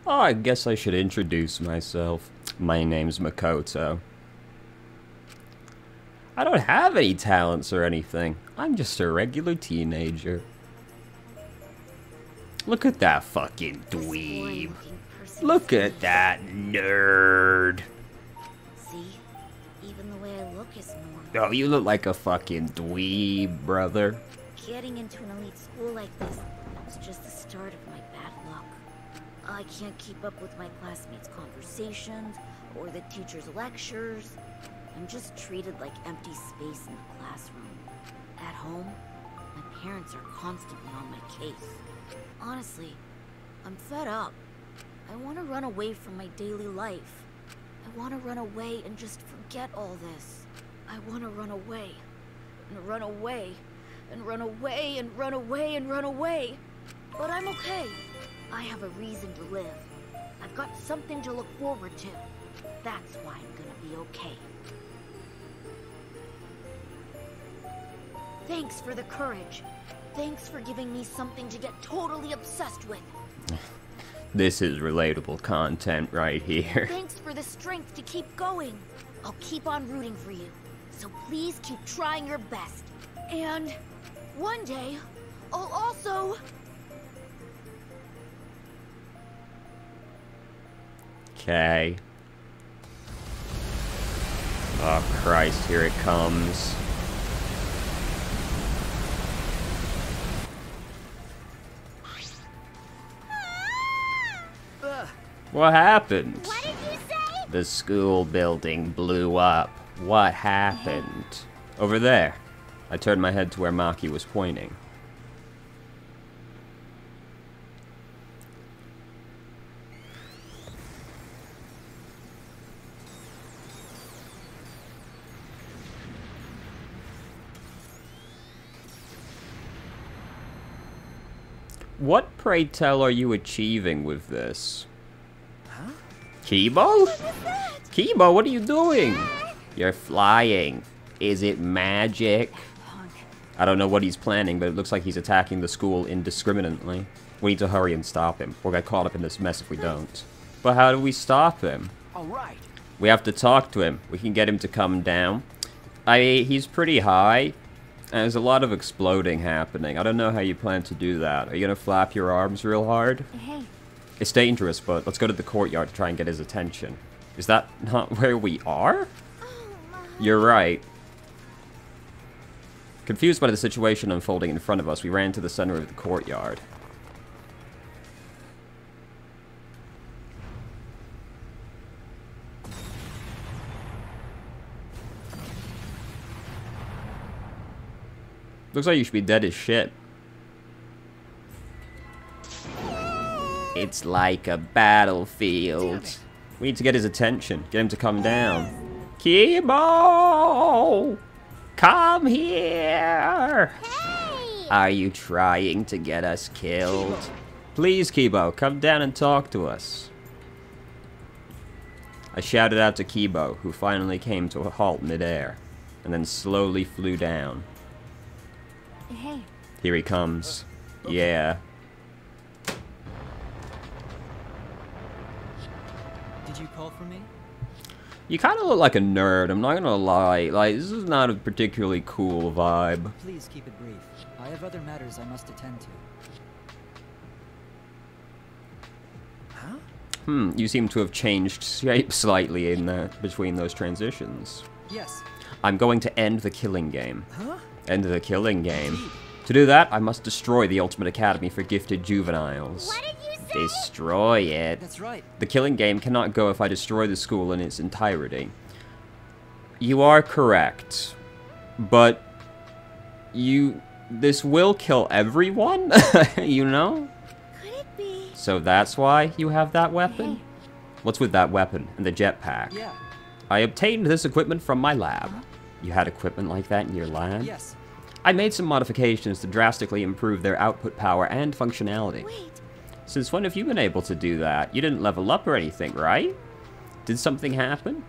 Oh, I guess I should introduce myself. My name's Makoto. I don't have any talents or anything. I'm just a regular teenager. Look at that fucking dweeb. Look at that nerd. See? Even the way I look is normal. Oh, you look like a fucking dweeb, brother. Getting into an elite school like this is just the start of my bad luck. I can't keep up with my classmates' conversations or the teachers' lectures. I'm just treated like empty space in the classroom. At home, my parents are constantly on my case. Honestly, I'm fed up. I want to run away from my daily life. I want to run away and just forget all this. I want to run away, and run away, and run away, and run away, and run away. But I'm okay. I have a reason to live. I've got something to look forward to. That's why I'm gonna be okay. Thanks for the courage. Thanks for giving me something to get totally obsessed with. This is relatable content right here. Thanks for the strength to keep going. I'll keep on rooting for you. So please keep trying your best. And one day, I'll also... Okay. Oh Christ, here it comes. What happened? What did you say? The school building blew up. What happened? Over there. I turned my head to where Maki was pointing. What, pray tell, are you achieving with this? Huh? Kibo? Kibo, what are you doing? You're flying. Is it magic? I don't know what he's planning, but it looks like he's attacking the school indiscriminately. We need to hurry and stop him. We'll get caught up in this mess if we don't. But how do we stop him? All right. We have to talk to him. We can get him to come down. He's pretty high. And there's a lot of exploding happening. I don't know how you plan to do that. Are you gonna flap your arms real hard? Hey. It's dangerous, but let's go to the courtyard to try and get his attention. Is that not where we are? You're right. Confused by the situation unfolding in front of us, we ran to the center of the courtyard. Looks like you should be dead as shit. It's like a battlefield. We need to get his attention. Get him to come down. Kibo! Come here! Hey! Are you trying to get us killed? Please, Kibo, come down and talk to us. I shouted out to Kibo, who finally came to a halt midair, and then slowly flew down. Hey. Here he comes. Yeah. Did you call for me? You kind of look like a nerd, I'm not gonna lie. Like, this is not a particularly cool vibe. Please keep it brief. I have other matters I must attend to. Huh? You seem to have changed shape slightly in between those transitions. Yes. I'm going to end the killing game. Huh? End the killing game. To do that, I must destroy the Ultimate Academy for Gifted Juveniles. What did you say? Destroy it. That's right. The killing game cannot go if I destroy the school in its entirety. You are correct. But this will kill everyone, you know? Could it be? So that's why you have that weapon? Hey. What's with that weapon and the jetpack? Yeah. I obtained this equipment from my lab. You had equipment like that in your lab? Yes. I made some modifications to drastically improve their output power and functionality. Wait. Since when have you been able to do that? You didn't level up or anything, right? Did something happen?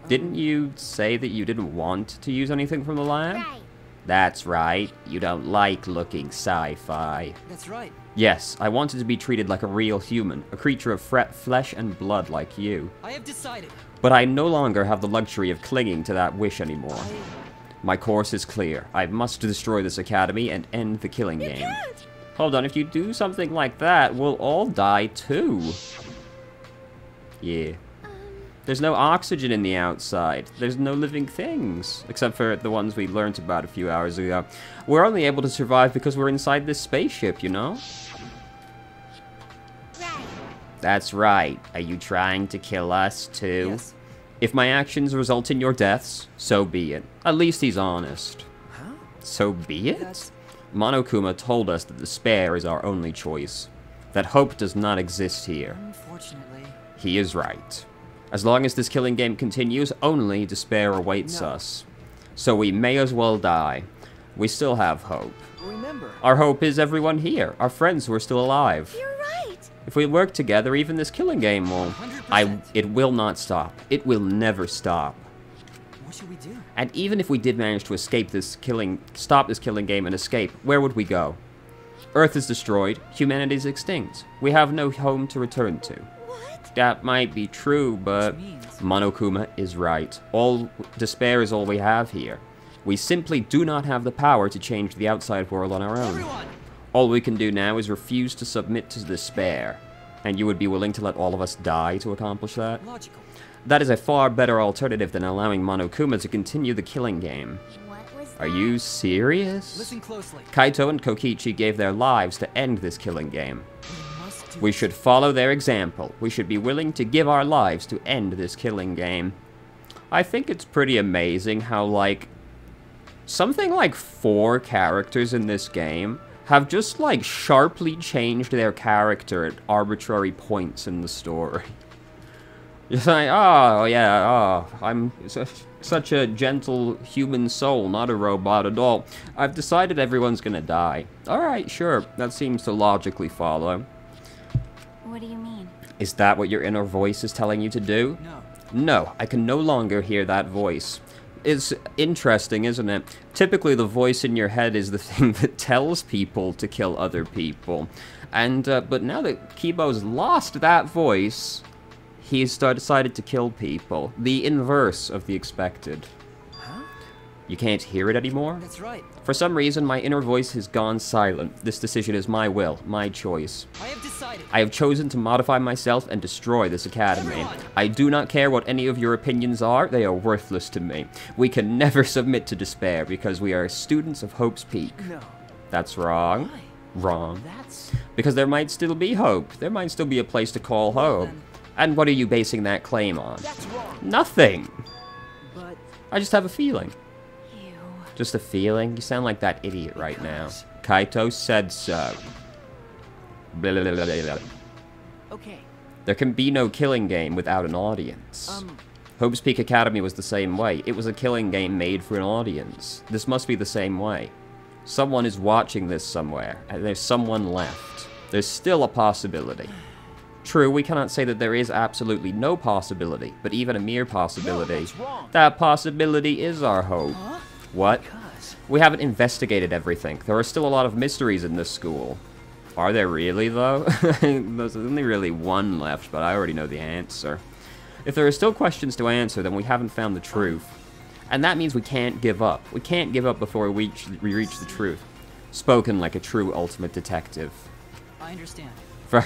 Didn't you say that you didn't want to use anything from the lab? Right. That's right. You don't like looking sci-fi. That's right. Yes, I wanted to be treated like a real human, a creature of flesh and blood like you. I have decided. But I no longer have the luxury of clinging to that wish anymore. My course is clear. I must destroy this academy and end the killing game. Can't. Hold on, if you do something like that, we'll all die too. Yeah. There's no oxygen in the outside. There's no living things, except for the ones we learned about a few hours ago. We're only able to survive because we're inside this spaceship, you know? Right. That's right. Are you trying to kill us too? Yes. If my actions result in your deaths, so be it. At least he's honest. Huh? So be it? That's... Monokuma told us that despair is our only choice. That hope does not exist here. Unfortunately... He is right. As long as this killing game continues, only despair awaits us. So we may as well die. We still have hope. Remember... Our hope is everyone here, our friends who are still alive. You're right. If we work together, even this killing game will... 100%. It will not stop. It will never stop. What should we do? And even if we did manage to stop this killing game and escape, where would we go? Earth is destroyed, humanity is extinct. We have no home to return to. What? That might be true, but Which means... Monokuma is right. Despair is all we have here. We simply do not have the power to change the outside world on our own. Everyone! All we can do now is refuse to submit to despair. And you would be willing to let all of us die to accomplish that? Logical. That is a far better alternative than allowing Monokuma to continue the killing game. What was that? Are you serious? Listen closely. Kaito and Kokichi gave their lives to end this killing game. We must do We it. should follow their example. We should be willing to give our lives to end this killing game. I think it's pretty amazing how, like, something like 4 characters in this game have just, like, sharply changed their character at arbitrary points in the story. You're like, oh, yeah, oh, I'm such a gentle human soul, not a robot at all. I've decided everyone's gonna die. Alright, sure, that seems to logically follow. What do you mean? Is that what your inner voice is telling you to do? No. No, I can no longer hear that voice. It's interesting, isn't it? Typically, the voice in your head is the thing that tells people to kill other people. And, but now that Kibo's lost that voice, he's decided to kill people. The inverse of the expected. Huh? You can't hear it anymore? That's right. For some reason, my inner voice has gone silent. This decision is my will, my choice. I have decided. I have chosen to modify myself and destroy this academy. Everyone! I do not care what any of your opinions are, they are worthless to me. We can never submit to despair because we are students of Hope's Peak. No. That's wrong. Why? Wrong. That's... Because there might still be hope. There might still be a place to call home. then- And what are you basing that claim on? That's wrong. Nothing. But... I just have a feeling. You. Just a feeling? You sound like that idiot right now. Kaito said so. Blah, blah, blah, blah, blah. Okay. There can be no killing game without an audience. Hope's Peak Academy was the same way. It was a killing game made for an audience. This must be the same way. Someone is watching this somewhere, and there's someone left. There's still a possibility. True, we cannot say that there is absolutely no possibility, but even a mere possibility, that's wrong. that possibility is our hope. Huh? What? Because... We haven't investigated everything. There are still a lot of mysteries in this school. Are there really, though? There's only really one left, but I already know the answer. If there are still questions to answer, then we haven't found the truth. And that means we can't give up. We can't give up before we reach the truth. Spoken like a true ultimate detective. I understand. For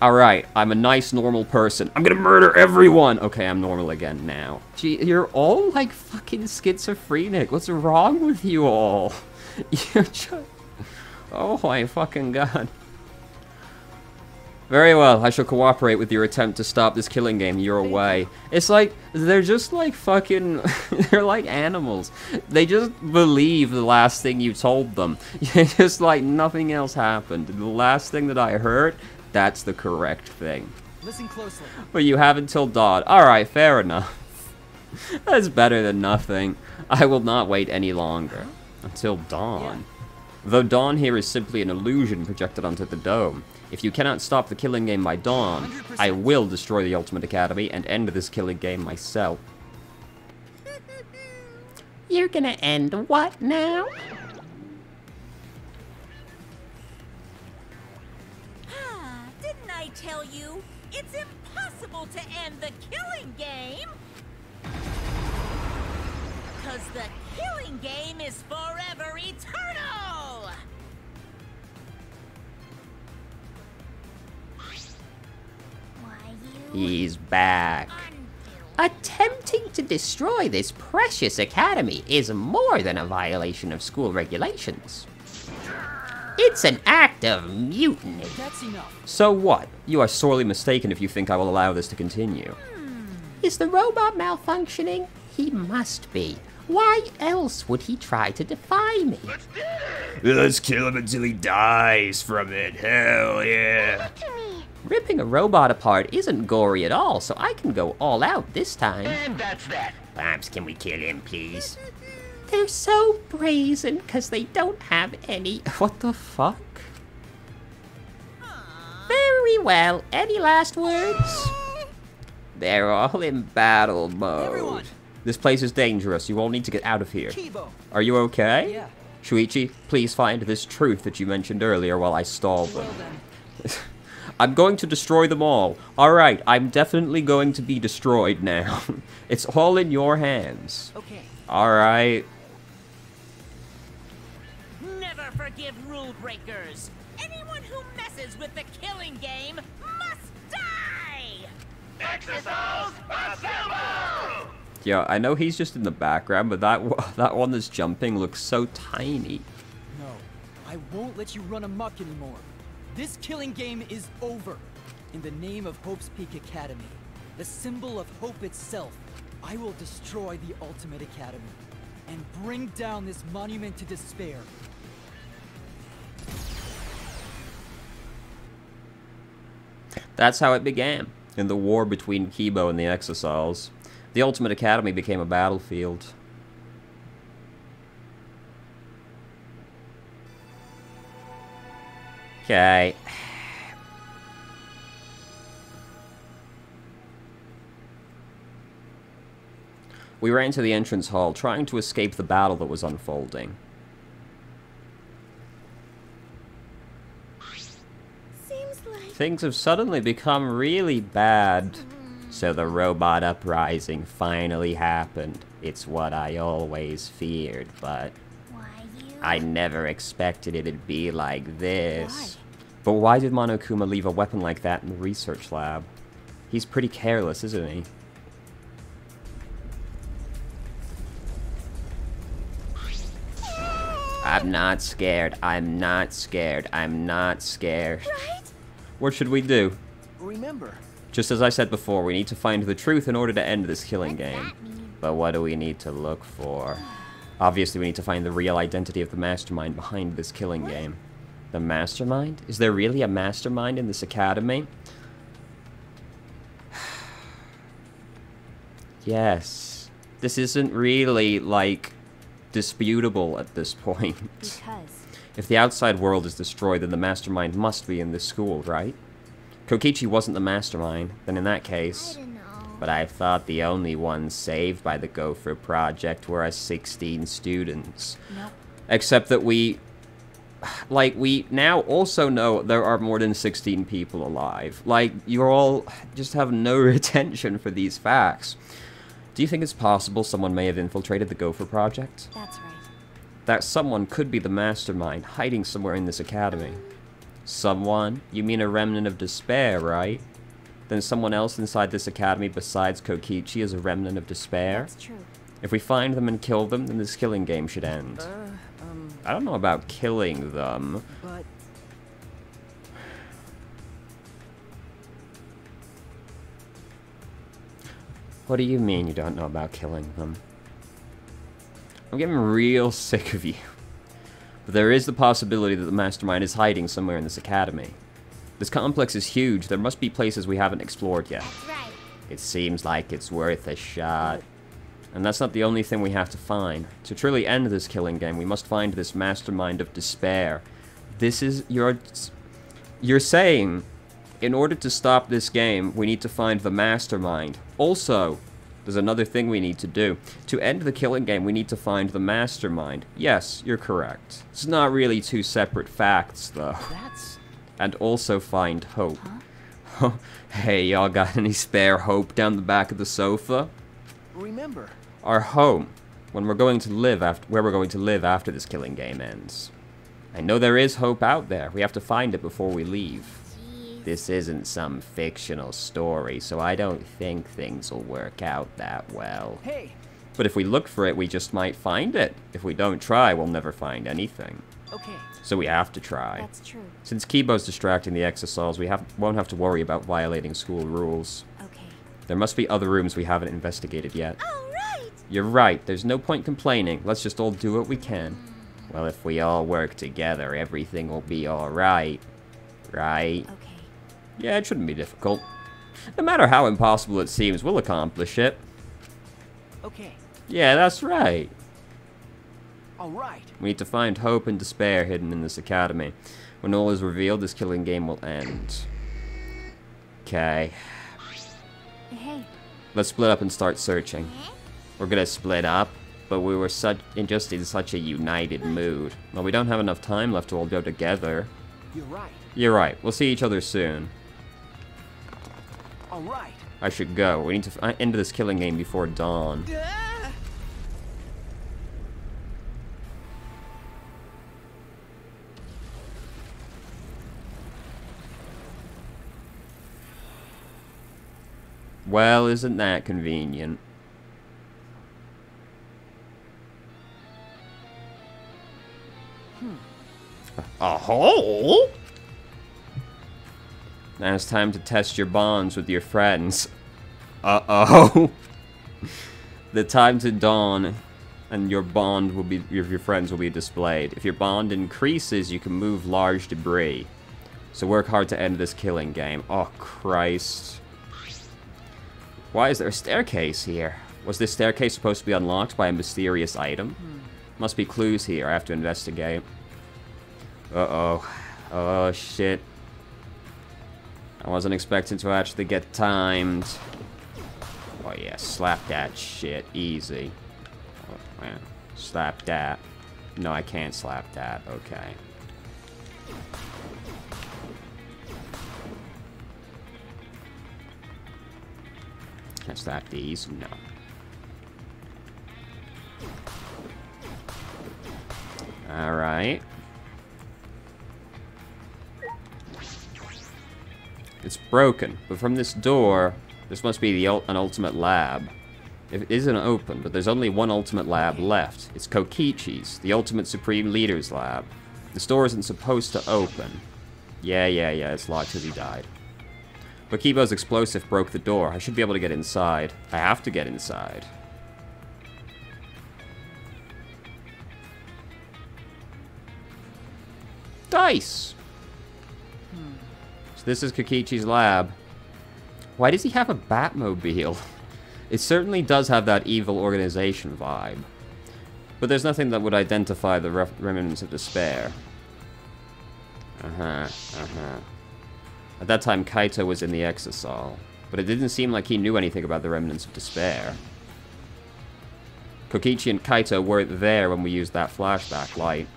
Alright, I'm a nice, normal person. I'm gonna murder everyone! Okay, I'm normal again now. Gee, you're all, like, fucking schizophrenic. What's wrong with you all? You're just... Oh my fucking god. Very well, I shall cooperate with your attempt to stop this killing game your way. It's like, they're just like fucking... they're like animals. They just believe the last thing you told them. Just like nothing else happened. The last thing that I heard... That's the correct thing. Listen closely. But you have until dawn. Alright, fair enough. That's better than nothing. I will not wait any longer. Until dawn. Though dawn here is simply an illusion projected onto the dome. If you cannot stop the killing game by dawn, 100%. I will destroy the Ultimate Academy and end this killing game myself. You're gonna end what now? Didn't I tell you? It's impossible to end the killing game! Because the killing game is forever eternal! Why you? He's back. Attempting to destroy this precious academy is more than a violation of school regulations. It's an act of mutiny. That's enough. So what? You are sorely mistaken if you think I will allow this to continue. Is the robot malfunctioning? He must be. Why else would he try to defy me? Let's kill him until he dies from it. Hell yeah. Ripping a robot apart isn't gory at all, so I can go all out this time. And that's that. Babs, can we kill him, please? They're so brazen because they don't have any... What the fuck? Very well. Any last words? They're all in battle mode. Everyone. This place is dangerous. You all need to get out of here. Kibo. Are you okay? Yeah. Shuichi, please find this truth that you mentioned earlier while I stall them. Well then. I'm going to destroy them all. Alright, I'm definitely going to be destroyed now. It's all in your hands. Okay. Alright. Never forgive rule breakers! Anyone who messes with the killing game must die! Exercise assemble! Yeah, I know he's just in the background, but that one that's jumping looks so tiny. No, I won't let you run amok anymore. This killing game is over. In the name of Hope's Peak Academy, the symbol of hope itself, I will destroy the Ultimate Academy and bring down this monument to despair. That's how it began, in the war between Kibo and the Exosols. The Ultimate Academy became a battlefield. Okay. We ran to the entrance hall, trying to escape the battle that was unfolding. Seems like Things have suddenly become really bad. So the robot uprising finally happened. It's what I always feared, but why you? I never expected it'd be like this. But why did Monokuma leave a weapon like that in the research lab? He's pretty careless, isn't he? I'm not scared. I'm not scared. I'm not scared. Right? What should we do? Remember, Just as I said before, we need to find the truth in order to end this killing What's game. that mean? But what do we need to look for? Obviously, we need to find the real identity of the mastermind behind this killing game. The mastermind? Is there really a mastermind in this academy? Yes. This isn't really, like, disputable at this point. Because If the outside world is destroyed, then the mastermind must be in this school, right? Kokichi wasn't the mastermind, then in that I case... don't know. But I thought the only ones saved by the Gopher Project were us 16 students. Nope. Except that we now also know there are more than 16 people alive. Like, you all just have no retention for these facts. Do you think it's possible someone may have infiltrated the Gopher Project? That's right. That someone could be the mastermind, hiding somewhere in this academy. Someone? You mean a remnant of despair, right? Then someone else inside this academy besides Kokichi is a remnant of despair? That's true. If we find them and kill them, then this killing game should end. I don't know about killing them. But What do you mean you don't know about killing them? I'm getting real sick of you. But there is the possibility that the mastermind is hiding somewhere in this academy. This complex is huge. There must be places we haven't explored yet. That's right. It seems like it's worth a shot. And that's not the only thing we have to find. To truly end this killing game, we must find this mastermind of despair. This is You're saying, in order to stop this game, we need to find the mastermind. Also, There's another thing we need to do. To end the killing game, we need to find the mastermind. Yes, you're correct. It's not really two separate facts, though. That's... And also find Hope. Huh? Hey, y'all got any spare Hope down the back of the sofa? Remember, Our home. When we're going to live where we're going to live after this killing game ends. I know there is hope out there. We have to find it before we leave. Jeez. This isn't some fictional story, so I don't think things will work out that well. Hey! But if we look for it, we just might find it. If we don't try, we'll never find anything. Okay. So we have to try. That's true. Since Kibo's distracting the Exosols, we won't have to worry about violating school rules. Okay. There must be other rooms we haven't investigated yet. All right. You're right, there's no point complaining. Let's just all do what we can. Well, if we all work together, everything will be alright. Right? Okay. Yeah, it shouldn't be difficult. No matter how impossible it seems, we'll accomplish it. Okay. Yeah, that's right. All right. We need to find hope and despair hidden in this academy. When all is revealed, this killing game will end. Okay. Hey. Let's split up and start searching. We're gonna split up, but we were just in such a united mood. Well, we don't have enough time left to all go together. You're right. You're right. We'll see each other soon. All right. I should go. We need to end this killing game before dawn. Well, isn't that convenient? A hole? Now it's time to test your bonds with your friends. Uh-oh. The time to dawn and your bond will be, your friends will be displayed. If your bond increases, you can move large debris. So work hard to end this killing game. Oh, Christ. Why is there a staircase here? Was this staircase supposed to be unlocked by a mysterious item? Must be clues here. I have to investigate. Uh-oh. Oh, shit. I wasn't expecting to actually get timed. Oh, yeah. Slap that shit. Easy. Oh, man. Slap that. No, I can't slap that. Okay. Can I slap these? No. Alright. It's broken, but from this door, this must be an ultimate lab. It isn't open, but there's only one ultimate lab left. It's Kokichi's, the ultimate supreme leader's lab. This door isn't supposed to open. Yeah, it's locked because he died. But Kibo's explosive broke the door. I should be able to get inside. I have to get inside. Dice! So this is Kokichi's lab. Why does he have a Batmobile? It certainly does have that evil organization vibe. But there's nothing that would identify the remnants of despair. At that time, Kaito was in the Exosol, but it didn't seem like he knew anything about the remnants of despair. Kokichi and Kaito weren't there when we used that flashback light.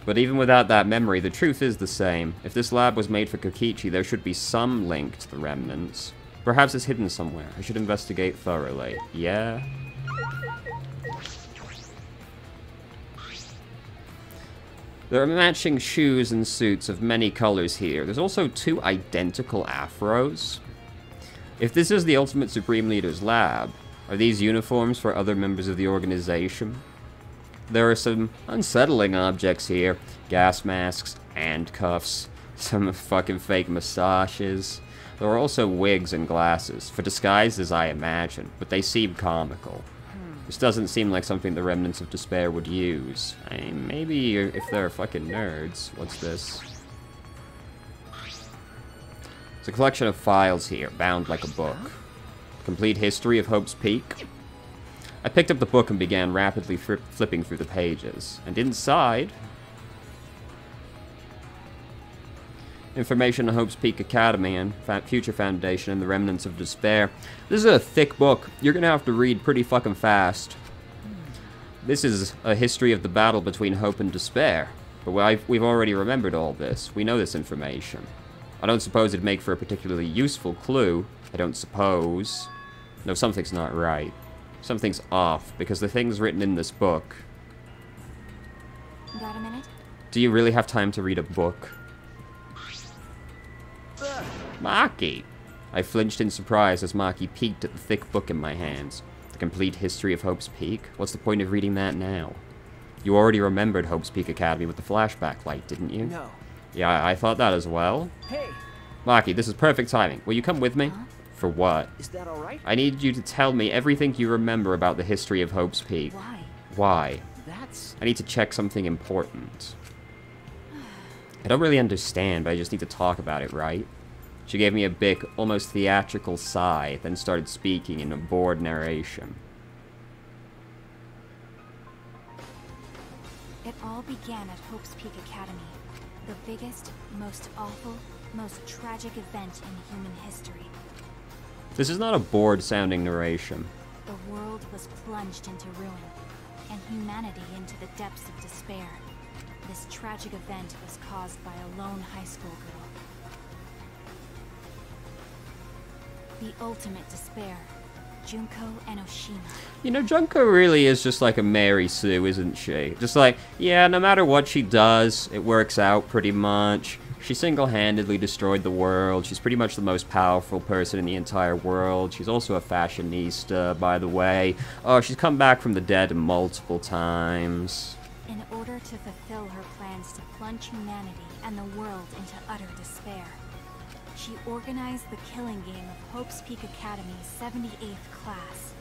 But even without that memory, the truth is the same. If this lab was made for Kokichi, there should be some link to the remnants. Perhaps it's hidden somewhere. I should investigate thoroughly. Yeah? There are matching shoes and suits of many colors here. There's also 2 identical afros. If this is the Ultimate Supreme Leader's lab, are these uniforms for other members of the organization? There are some unsettling objects here. Gas masks, handcuffs, some fucking fake mustaches. There are also wigs and glasses, for disguises I imagine, but they seem comical. This doesn't seem like something the remnants of despair would use. I mean, maybe if they're fucking nerds. What's this? It's a collection of files here, bound like a book. Complete history of Hope's Peak. I picked up the book and began rapidly flipping through the pages. And inside... Information on Hope's Peak Academy and Future Foundation and the Remnants of Despair. This is a thick book. You're gonna have to read pretty fucking fast. This is a history of the battle between hope and despair. But we've already remembered all this. We know this information. I don't suppose it'd make for a particularly useful clue. I don't suppose. No, something's not right. Something's off, because the things written in this book... Got a minute? Do you really have time to read a book? Maki! I flinched in surprise as Maki peeked at the thick book in my hands. The complete history of Hope's Peak? What's the point of reading that now? You already remembered Hope's Peak Academy with the flashback light, didn't you? No. Yeah, I thought that as well. Hey, Maki, this is perfect timing. Will you come with me? Huh? For what? is that all right? I need you to tell me everything you remember about the history of Hope's Peak. Why? Why? That's... I need to check something important. I don't really understand, but I just need to talk about it, right? She gave me a big, almost theatrical sigh, then started speaking in a bored narration. It all began at Hope's Peak Academy, the biggest, most awful, most tragic event in human history. This is not a bored-sounding narration. The world was plunged into ruin, and humanity into the depths of despair. This tragic event was caused by a lone high school girl. The ultimate despair, Junko Enoshima. You know, Junko really is just like a Mary Sue, isn't she? Just like, yeah, no matter what she does, it works out pretty much. She single-handedly destroyed the world. She's pretty much the most powerful person in the entire world. She's also a fashionista, by the way. Oh, she's come back from the dead multiple times. In order to fulfill her plans to plunge humanity and the world into utter despair, she organized the killing game of Hope's Peak Academy's 78th class.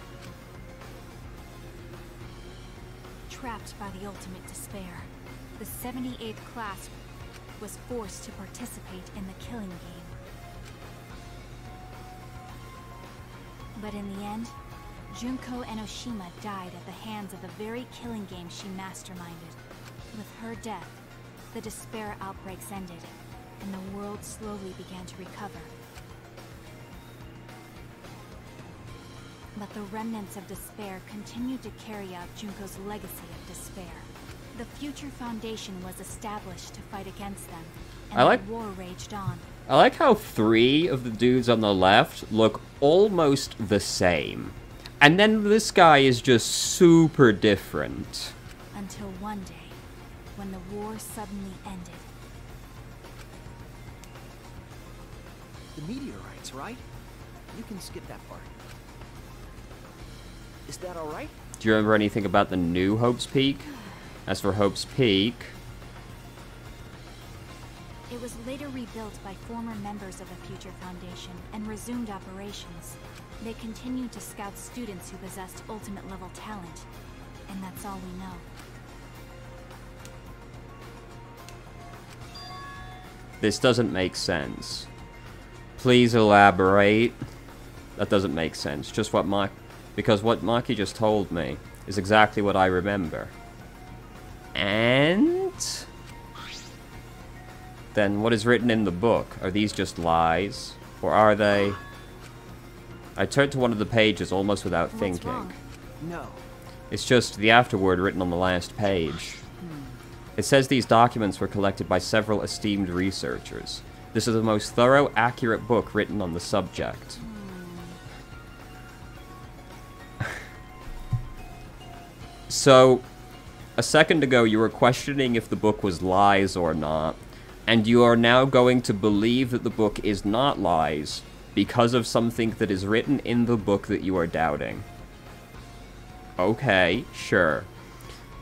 Trapped by the ultimate despair, the 78th class was forced to participate in the killing game. But in the end, Junko Enoshima died at the hands of the very killing game she masterminded. With her death, the despair outbreaks ended, and the world slowly began to recover. But the remnants of despair continued to carry out Junko's legacy of despair. The Future Foundation was established to fight against them, and the war raged on. I like how 3 of the dudes on the left look almost the same. And then this guy is just super different. Until one day, when the war suddenly ended. The meteorites, right? You can skip that part. Is that all right? Do you remember anything about the new Hope's Peak? As for Hope's Peak... It was later rebuilt by former members of the Future Foundation and resumed operations. They continued to scout students who possessed ultimate-level talent, and that's all we know. This doesn't make sense. Please elaborate. That doesn't make sense. Just what because what Maki just told me is exactly what I remember. And... then what is written in the book? Are these just lies? Or are they... I turned to one of the pages almost without thinking. Wrong? No. It's just the afterword written on the last page. It says these documents were collected by several esteemed researchers. This is the most thorough, accurate book written on the subject. So, a second ago you were questioning if the book was lies or not, and you are now going to believe that the book is not lies because of something that is written in the book that you are doubting. Okay, sure.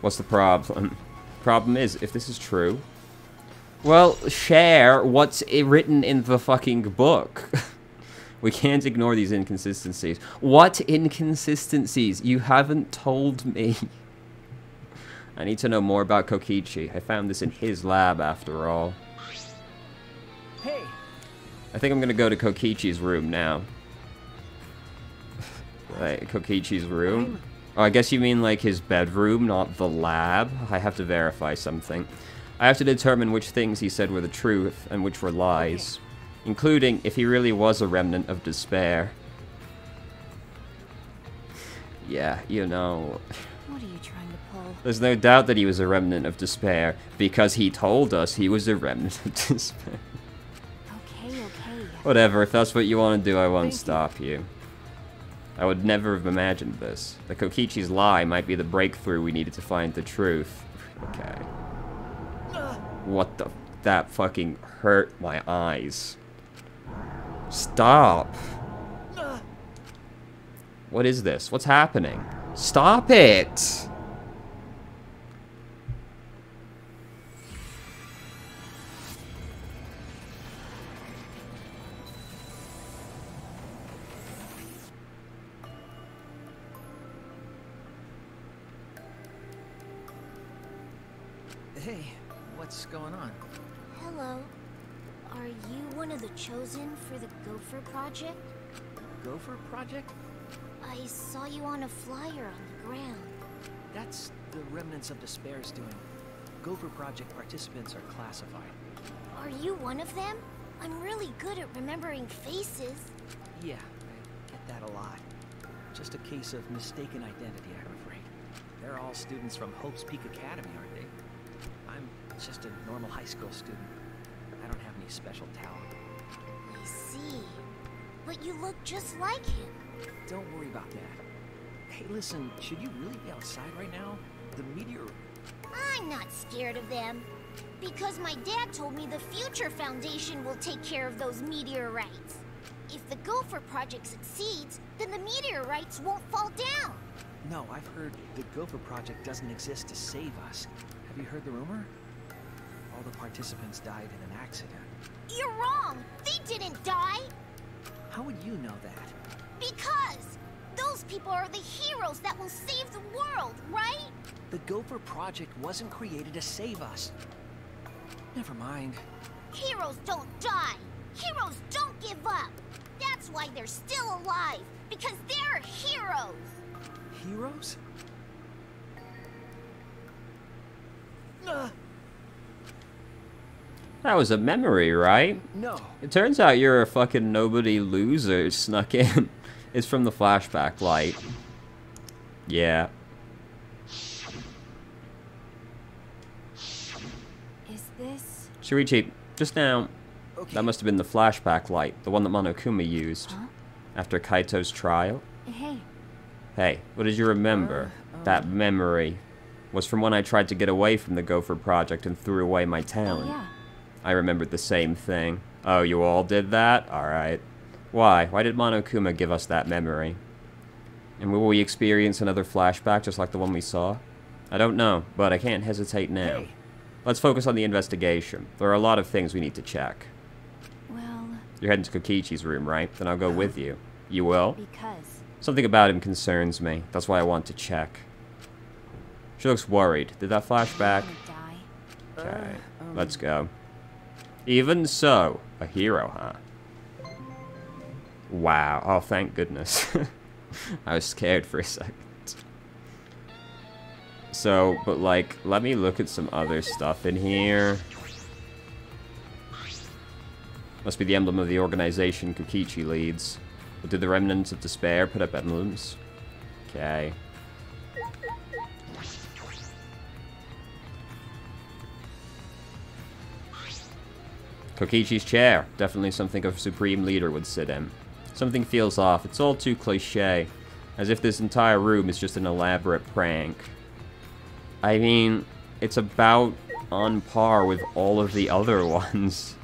What's the problem? Problem is, if this is true, well, share what's written in the fucking book. We can't ignore these inconsistencies. What inconsistencies? You haven't told me. I need to know more about Kokichi. I found this in his lab, after all. Hey! I think I'm gonna go to Kokichi's room now. Like, Kokichi's room? Oh, I guess you mean, like, his bedroom, not the lab? I have to verify something. I have to determine which things he said were the truth and which were lies, including if he really was a remnant of despair. Yeah, you know... What are you trying to pull? There's no doubt that he was a remnant of despair, because he told us he was a remnant of despair. Okay. Whatever, if that's what you want to do, I won't stop you. I would never have imagined this. The Kokichi's lie might be the breakthrough we needed to find the truth. Okay. What the... That fucking hurt my eyes. Stop. What is this? What's happening? Stop it! Hey, what's going on? Hello. Are you one of the chosen for the Gopher Project? Gopher Project? I saw you on a flyer on the ground. That's the Remnants of Despair's doing. Gopher Project participants are classified. Are you one of them? I'm really good at remembering faces. Yeah, I get that a lot. Just a case of mistaken identity, I'm afraid. They're all students from Hope's Peak Academy, aren't they? I'm just a normal high school student. I don't have any special talent. I see. But you look just like him. Don't worry about that. Hey, listen, should you really be outside right now? The meteor... I'm not scared of them. Because my dad told me the Future Foundation will take care of those meteorites. If the Gopher Project succeeds, then the meteorites won't fall down. No, I've heard the Gopher Project doesn't exist to save us. Have you heard the rumor? All the participants died in an accident. You're wrong! They didn't die! How would you know that? Because those people are the heroes that will save the world, right? The Gopher Project wasn't created to save us. Never mind. Heroes don't die. Heroes don't give up. That's why they're still alive. Because they're heroes. Heroes? That was a memory, right? No. It turns out you're a fucking nobody loser snuck in. It's from the flashback light. Yeah. Is this... Shuichi, just now, Okay. that must have been the flashback light, the one that Monokuma used. Huh? After Kaito's trial. Hey, Hey, what did you remember? That memory was from when I tried to get away from the Gopher Project and threw away my oh talent. yeah. I remembered the same thing. Oh, you all did that? Alright. Why? Why did Monokuma give us that memory? And will we experience another flashback just like the one we saw? I don't know, but I can't hesitate now. Hey. Let's focus on the investigation. There are a lot of things we need to check. Well, You're heading to Kokichi's room, right? Then I'll go with you. You will? because... Something about him concerns me. That's why I want to check. She looks worried. Did that flashback? I'm gonna die. Okay, let's go. Even so, a hero, huh? Wow. Oh, thank goodness. I was scared for a second. So, but like, let me look at some other stuff in here. Must be the emblem of the organization Kokichi leads. But did the Remnants of Despair put up emblems? Okay. Kokichi's chair. Definitely something a supreme leader would sit in. Something feels off. It's all too cliche. As if this entire room is just an elaborate prank. I mean, it's about on par with all of the other ones.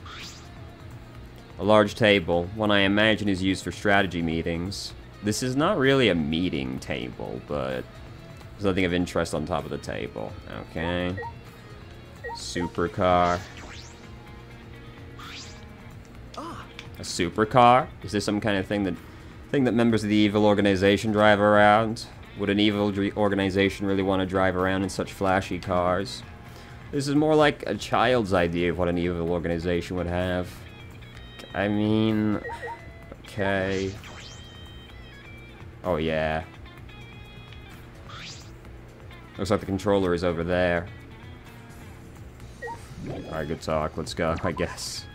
A large table, one I imagine is used for strategy meetings. This is not really a meeting table, but there's nothing of interest on top of the table. Okay. Supercar. A supercar? Is this some kind of thing that members of the evil organization drive around? Would an evil organization really want to drive around in such flashy cars? This is more like a child's idea of what an evil organization would have. I mean... Okay... Oh yeah. Looks like the controller is over there. Alright, good talk. Let's go, I guess.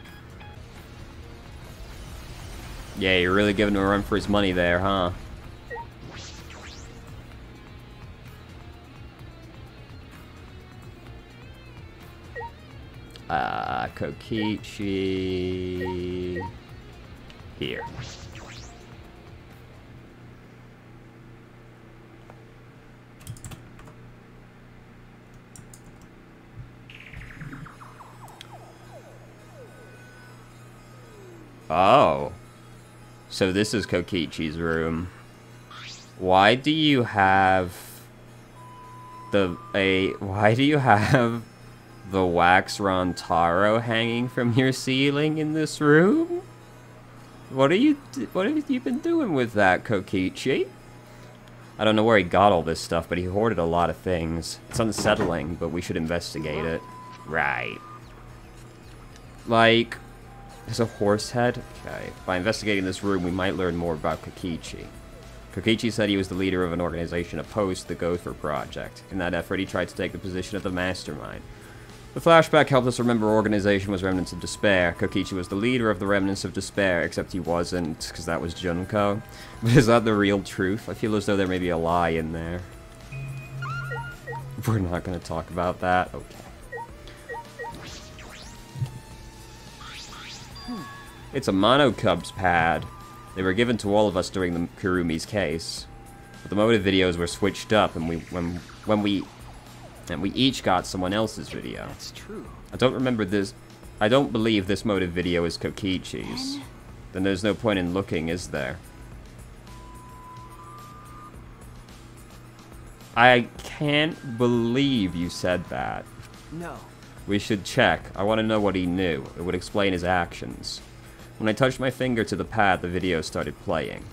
Yeah, you're really giving him a run for his money there, huh? Kokichi... Here. Oh. So this is Kokichi's room. Why do you have the wax Rontaro hanging from your ceiling in this room? What have you been doing with that, Kokichi? I don't know where he got all this stuff, but he hoarded a lot of things. It's unsettling, but we should investigate it. Right. Like, there's a horse head? Okay. By investigating this room, we might learn more about Kokichi. Kokichi said he was the leader of an organization opposed to the Gopher Project. In that effort, he tried to take the position of the mastermind. The flashback helped us remember our organization was Remnants of Despair. Kokichi was the leader of the Remnants of Despair, except he wasn't, because that was Junko. But is that the real truth? I feel as though there may be a lie in there. We're not going to talk about that? Okay. It's a Monocubs pad. They were given to all of us during the Kurumi's case. But the motive videos were switched up, and we each got someone else's video. That's true. I don't remember this. I don't believe this motive video is Kokichi's. Then there's no point in looking, is there? I can't believe you said that. No. We should check. I want to know what he knew. It would explain his actions. When I touched my finger to the pad, the video started playing.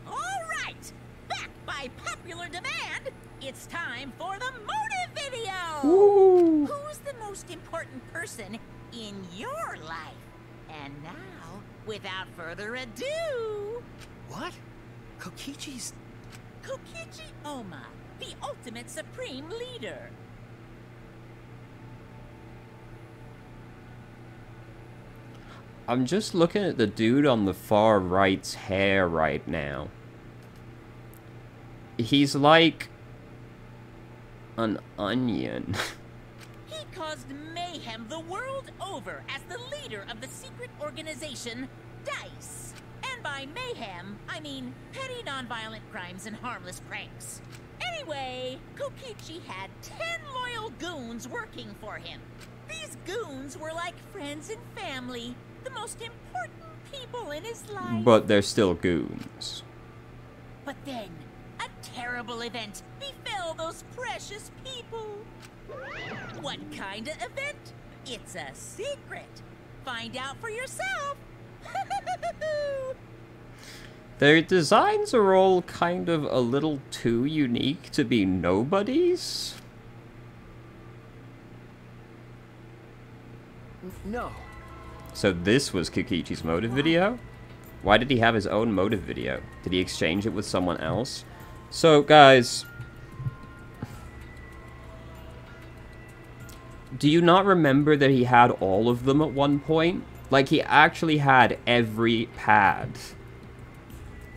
Alright! Back by popular demand, it's time for the motive video! Ooh. Who's the most important person in your life? And now, without further ado... What? Kokichi's... Kokichi Oma, the ultimate supreme leader. I'm just looking at the dude on the far right's hair right now. He's like an onion. He caused mayhem the world over as the leader of the secret organization, DICE. And by mayhem, I mean petty nonviolent crimes and harmless pranks. Anyway, Kokichi had 10 loyal goons working for him. These goons were like friends and family, the most important people in his life. But they're still goons. But then, a terrible event befell those precious people. What kind of event? It's a secret. Find out for yourself. Their designs are all kind of a little too unique to be nobodies. No. So this was Kokichi's motive video? Why did he have his own motive video? Did he exchange it with someone else? So, guys... do you not remember that he had all of them at one point? Like, he actually had every pad.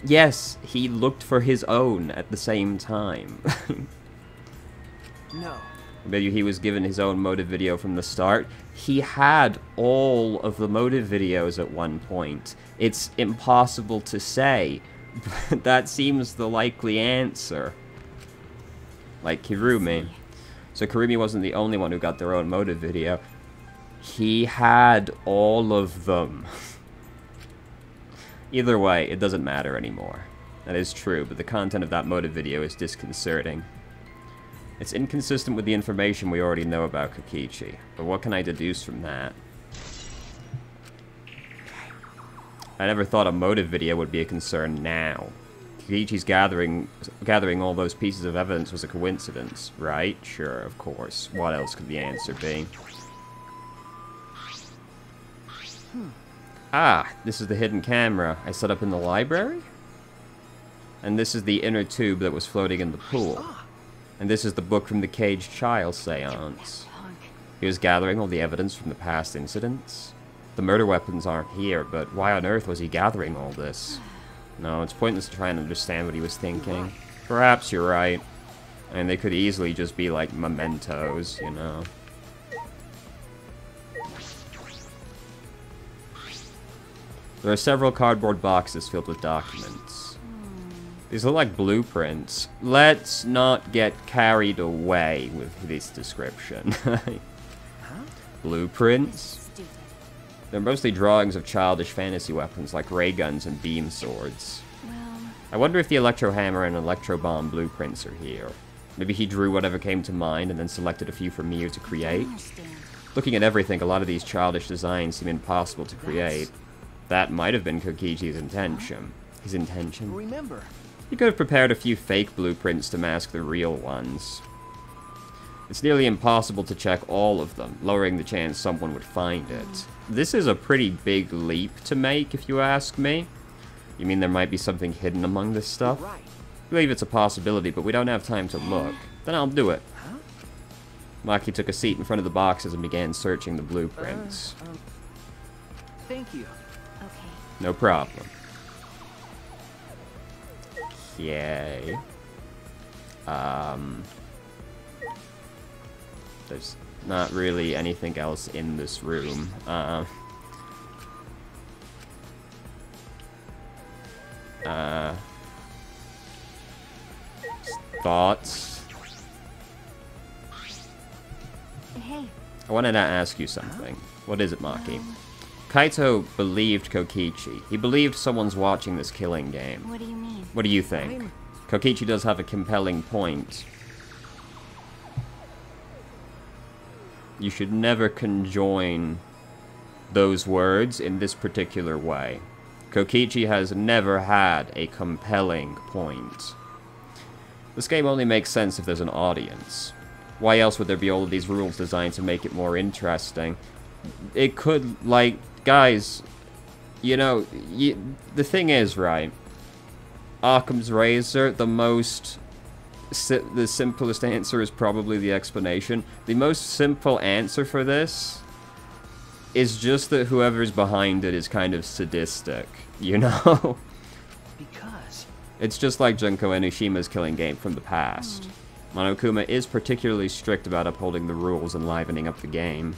Yes, he looked for his own at the same time. No. Maybe he was given his own motive video from the start. He had all of the motive videos at one point. It's impossible to say, but that seems the likely answer. Like Kirumi. So Kirumi wasn't the only one who got their own motive video. He had all of them. Either way, it doesn't matter anymore. That is true, but the content of that motive video is disconcerting. It's inconsistent with the information we already know about Kokichi, but what can I deduce from that? I never thought a motive video would be a concern now. Kokichi's gathering all those pieces of evidence was a coincidence, right? Sure, of course. What else could the answer be? Ah, this is the hidden camera I set up in the library? And this is the inner tube that was floating in the pool. And this is the book from the Caged Child seance. He was gathering all the evidence from the past incidents. The murder weapons aren't here, but why on earth was he gathering all this? No, it's pointless to try and understand what he was thinking. Perhaps you're right. And they could easily just be like mementos, you know. There are several cardboard boxes filled with documents. These look like blueprints. Let's not get carried away with this description. Blueprints? They're mostly drawings of childish fantasy weapons like ray guns and beam swords. I wonder if the electro hammer and electro bomb blueprints are here. Maybe he drew whatever came to mind and then selected a few from here to create. Looking at everything, a lot of these childish designs seem impossible to create. That might have been Kokichi's intention. His intention? Remember. He could have prepared a few fake blueprints to mask the real ones. It's nearly impossible to check all of them, lowering the chance someone would find it. This is a pretty big leap to make, if you ask me. You mean there might be something hidden among this stuff? Right. I believe it's a possibility, but we don't have time to look. Then I'll do it. Huh? Maki took a seat in front of the boxes and began searching the blueprints. Thank you. Okay. No problem. Okay. There's not really anything else in this room. Thoughts? Hey. I wanted to ask you something. What is it, Maki? Kaito believed Kokichi. He believed someone's watching this killing game. What do you mean? What do you think? Kokichi does have a compelling point. You should never conjoin those words in this particular way. Kokichi has never had a compelling point. This game only makes sense if there's an audience. Why else would there be all of these rules designed to make it more interesting? It could, like, guys, you know, the thing is, right, Occam's razor, the simplest answer is probably the explanation. The most simple answer for this is just that whoever's behind it is kind of sadistic, you know? Because... It's just like Junko Enoshima's killing game from the past. Monokuma is particularly strict about upholding the rules and livening up the game.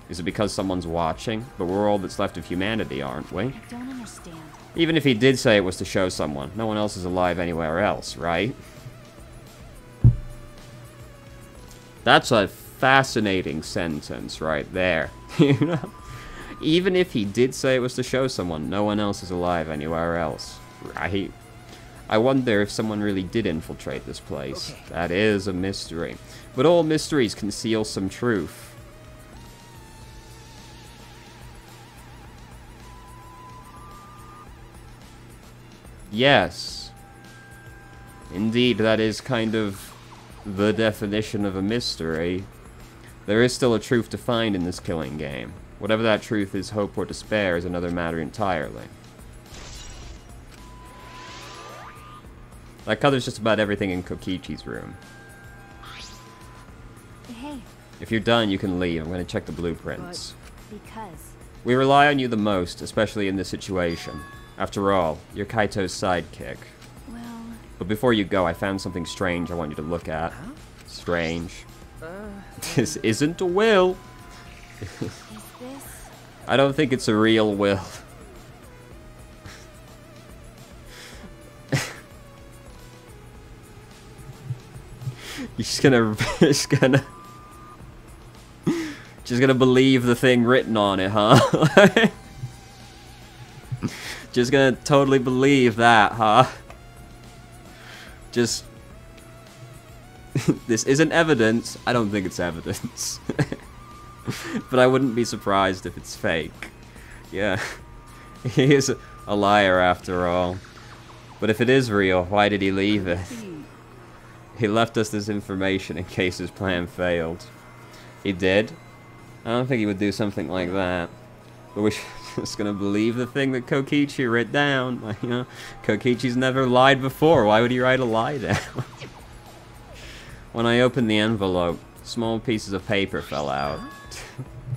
Is it because someone's watching? But we're all that's left of humanity, aren't we? I don't understand. Even if he did say it was to show someone, no one else is alive anywhere else, right? That's a fascinating sentence right there, you know? Even if he did say it was to show someone, no one else is alive anywhere else, right? I wonder if someone really did infiltrate this place. Okay. That is a mystery. But all mysteries conceal some truth. Yes. Indeed, that is kind of the definition of a mystery. There is still a truth to find in this killing game. Whatever that truth is, hope or despair, is another matter entirely. That covers just about everything in Kokichi's room. Hey. If you're done, you can leave. I'm going to check the blueprints. Because... We rely on you the most, especially in this situation. After all, you're Kaito's sidekick. Well... But before you go, I found something strange I want you to look at. Huh? Strange. This isn't a will. Is this... I don't think it's a real will. You're just gonna believe the thing written on it, huh? Just gonna totally believe that, huh? Just... This isn't evidence. I don't think it's evidence. But I wouldn't be surprised if it's fake. Yeah. He is a liar after all. But if it is real, why did he leave it? He left us this information in case his plan failed. He did? I don't think he would do something like that. But we're just gonna believe the thing that Kokichi wrote down. Like, you know, Kokichi's never lied before. Why would he write a lie down? When I opened the envelope, small pieces of paper fell out.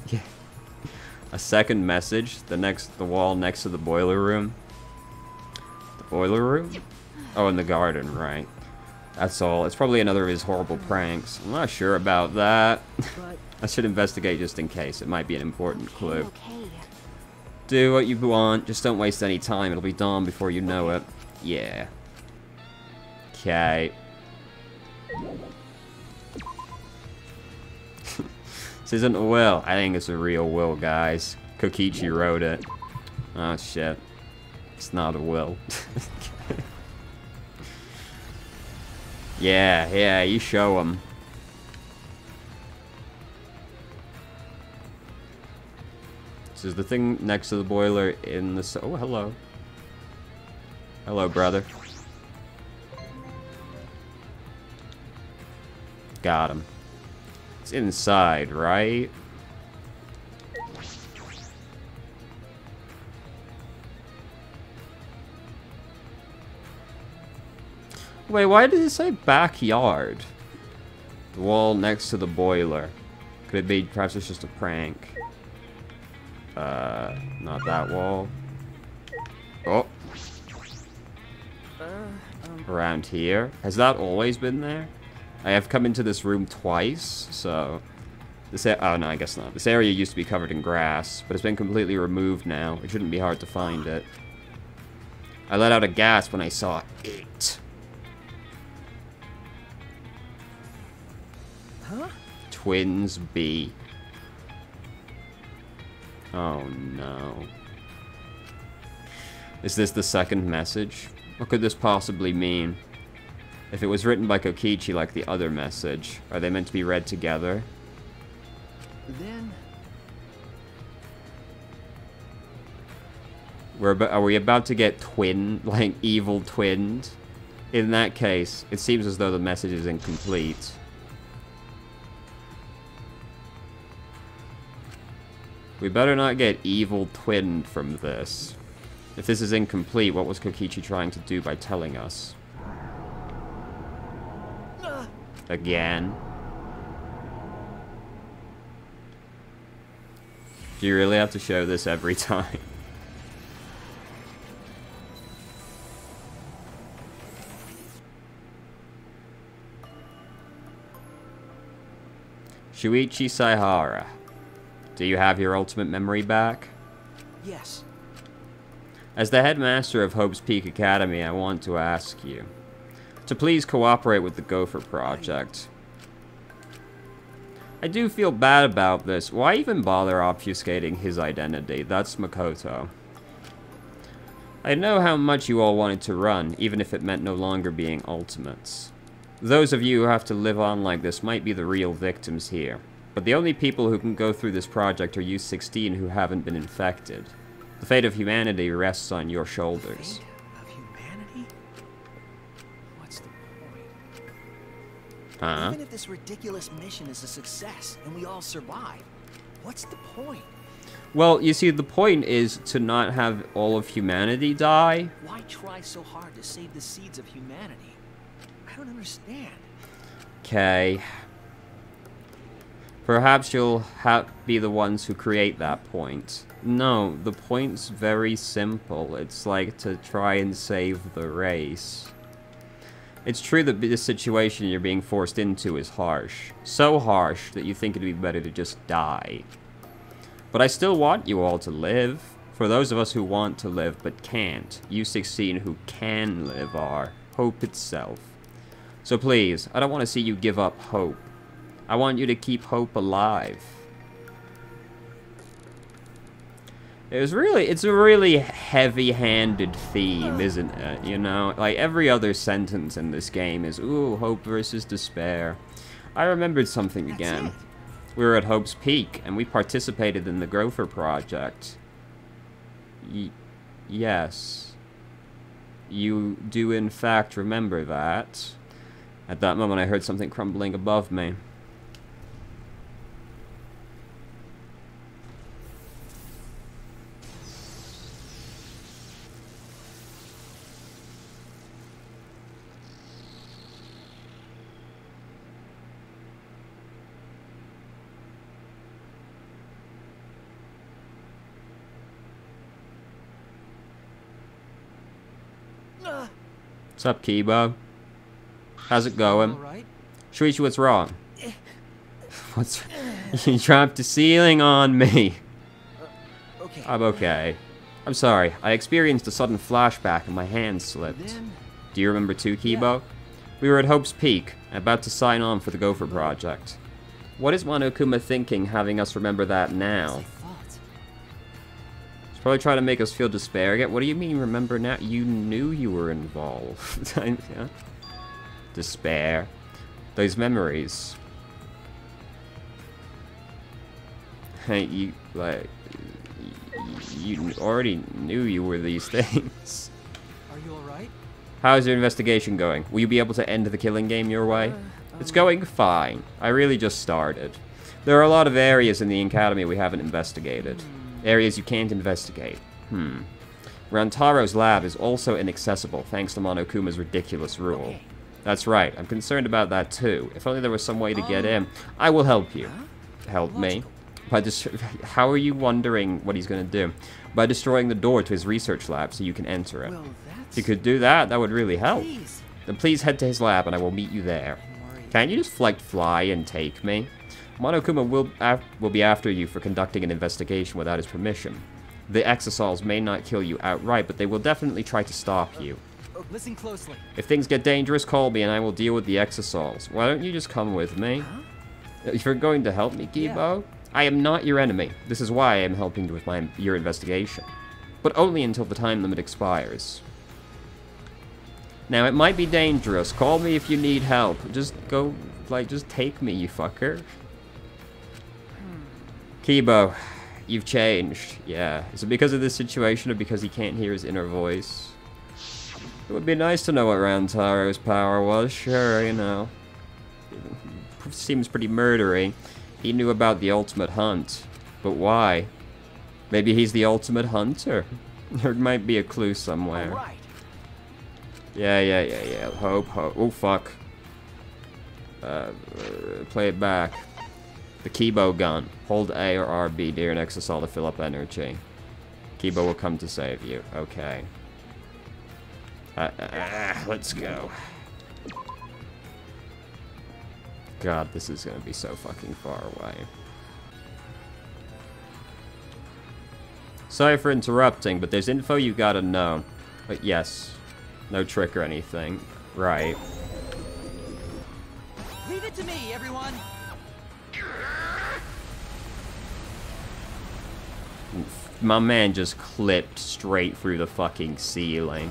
Yeah. A second message, the wall next to the boiler room. The boiler room? Oh, in the garden, right. That's all. It's probably another of his horrible pranks. I'm not sure about that. I should investigate just in case. It might be an important clue. Okay. Do what you want. Just don't waste any time. It'll be dawn before you know it. Yeah. Okay. This isn't a will. I think it's a real will, guys. Kokichi wrote it. Oh, shit. It's not a will. Yeah, you show him. This is the thing next to the boiler in the... Oh, hello. Hello, brother. Got him. It's inside, right? Wait, why did it say backyard? The wall next to the boiler. Could it be, perhaps it's just a prank? Not that wall. Oh. Around here. Has that always been there? I have come into this room twice, so... oh, no, I guess not. This area used to be covered in grass, but it's been completely removed now. It shouldn't be hard to find it. I let out a gasp when I saw it. Huh? Twins B. Oh, no. Is this the second message? What could this possibly mean? If it was written by Kokichi like the other message, are they meant to be read together? Then... Are we about to get evil twinned? In that case, it seems as though the message is incomplete. We better not get evil twinned from this. If this is incomplete, what was Kokichi trying to do by telling us? Again? Do you really have to show this every time? Shuichi Saihara. Do you have your ultimate memory back? Yes. As the headmaster of Hope's Peak Academy, I want to ask you to please cooperate with the Gopher Project. I do feel bad about this. Why even bother obfuscating his identity? That's Makoto. I know how much you all wanted to run, even if it meant no longer being ultimates. Those of you who have to live on like this might be the real victims here. But the only people who can go through this project are you 16 who haven't been infected. The fate of humanity rests on your shoulders. Fate of humanity? What's the point? Huh? Even if this ridiculous mission is a success and we all survive, what's the point? Well, you see, the point is to not have all of humanity die. Why try so hard to save the seeds of humanity? I don't understand. Okay. Perhaps you'll be the ones who create that point. No, the point's very simple. It's like to try and save the race. It's true that this situation you're being forced into is harsh. So harsh that you think it'd be better to just die. But I still want you all to live. For those of us who want to live but can't, you 16 who can live are hope itself. So please, I don't want to see you give up hope. I want you to keep hope alive. It's a really heavy-handed theme, isn't it? You know, like every other sentence in this game is, ooh, hope versus despair. I remembered something again. We were at Hope's Peak, and we participated in the Gopher Project. Yes. You do in fact remember that. At that moment I heard something crumbling above me. What's up, Kibo? How's it going? All right. Shuichi, what's wrong? What's... You dropped the ceiling on me. Okay. I'm okay. I'm sorry. I experienced a sudden flashback and my hand slipped. Then, Do you remember too, Kibo? We were at Hope's Peak, about to sign on for the Gopher Project. What is Monokuma thinking having us remember that as now? I thought. He's probably trying to make us feel despair again. What do you mean remember now? You knew you were involved. Yeah. Despair. Those memories. Hey, you, like... You already knew you were these things. Are you all right? How's your investigation going? Will you be able to end the killing game your way? It's going fine. I really just started. There are a lot of areas in the academy we haven't investigated. Areas you can't investigate. Rantaro's lab is also inaccessible thanks to Monokuma's ridiculous rule. Okay. That's right. I'm concerned about that too. If only there was some way to get in. I will help you. Help me. By How are you wondering what he's going to do? By destroying the door to his research lab so you can enter it. Well, If that's... you could do that, that would really help. Please. Then please head to his lab and I will meet you there. I'm worried. Can't you just fly and take me? Monokuma will be after you for conducting an investigation without his permission. The Exosols may not kill you outright, but they will definitely try to stop you. Oh, listen closely. If things get dangerous, call me and I will deal with the Exosols. Why don't you just come with me? If you're going to help me, Kibo? I am not your enemy. This is why I am helping with your investigation. But only until the time limit expires. Now, it might be dangerous. Call me if you need help. Just go, just take me, you fucker. Kibo, you've changed. Yeah. Is it because of this situation or because he can't hear his inner voice? It would be nice to know what Rantaro's power was. Sure, you know. It seems pretty murdery. He knew about the ultimate hunt. But why? Maybe he's the ultimate hunter. There might be a clue somewhere. All right. Yeah. Hope. Oh, fuck. Play it back. The Kibo gun. Hold A or RB near an exosol to fill up energy. Kibo will come to save you. Okay. Let's go. God, this is gonna be so fucking far away. Sorry for interrupting, but there's info you gotta know. But yes. No trick or anything. Right. Leave it to me, everyone. My man just clipped straight through the fucking ceiling.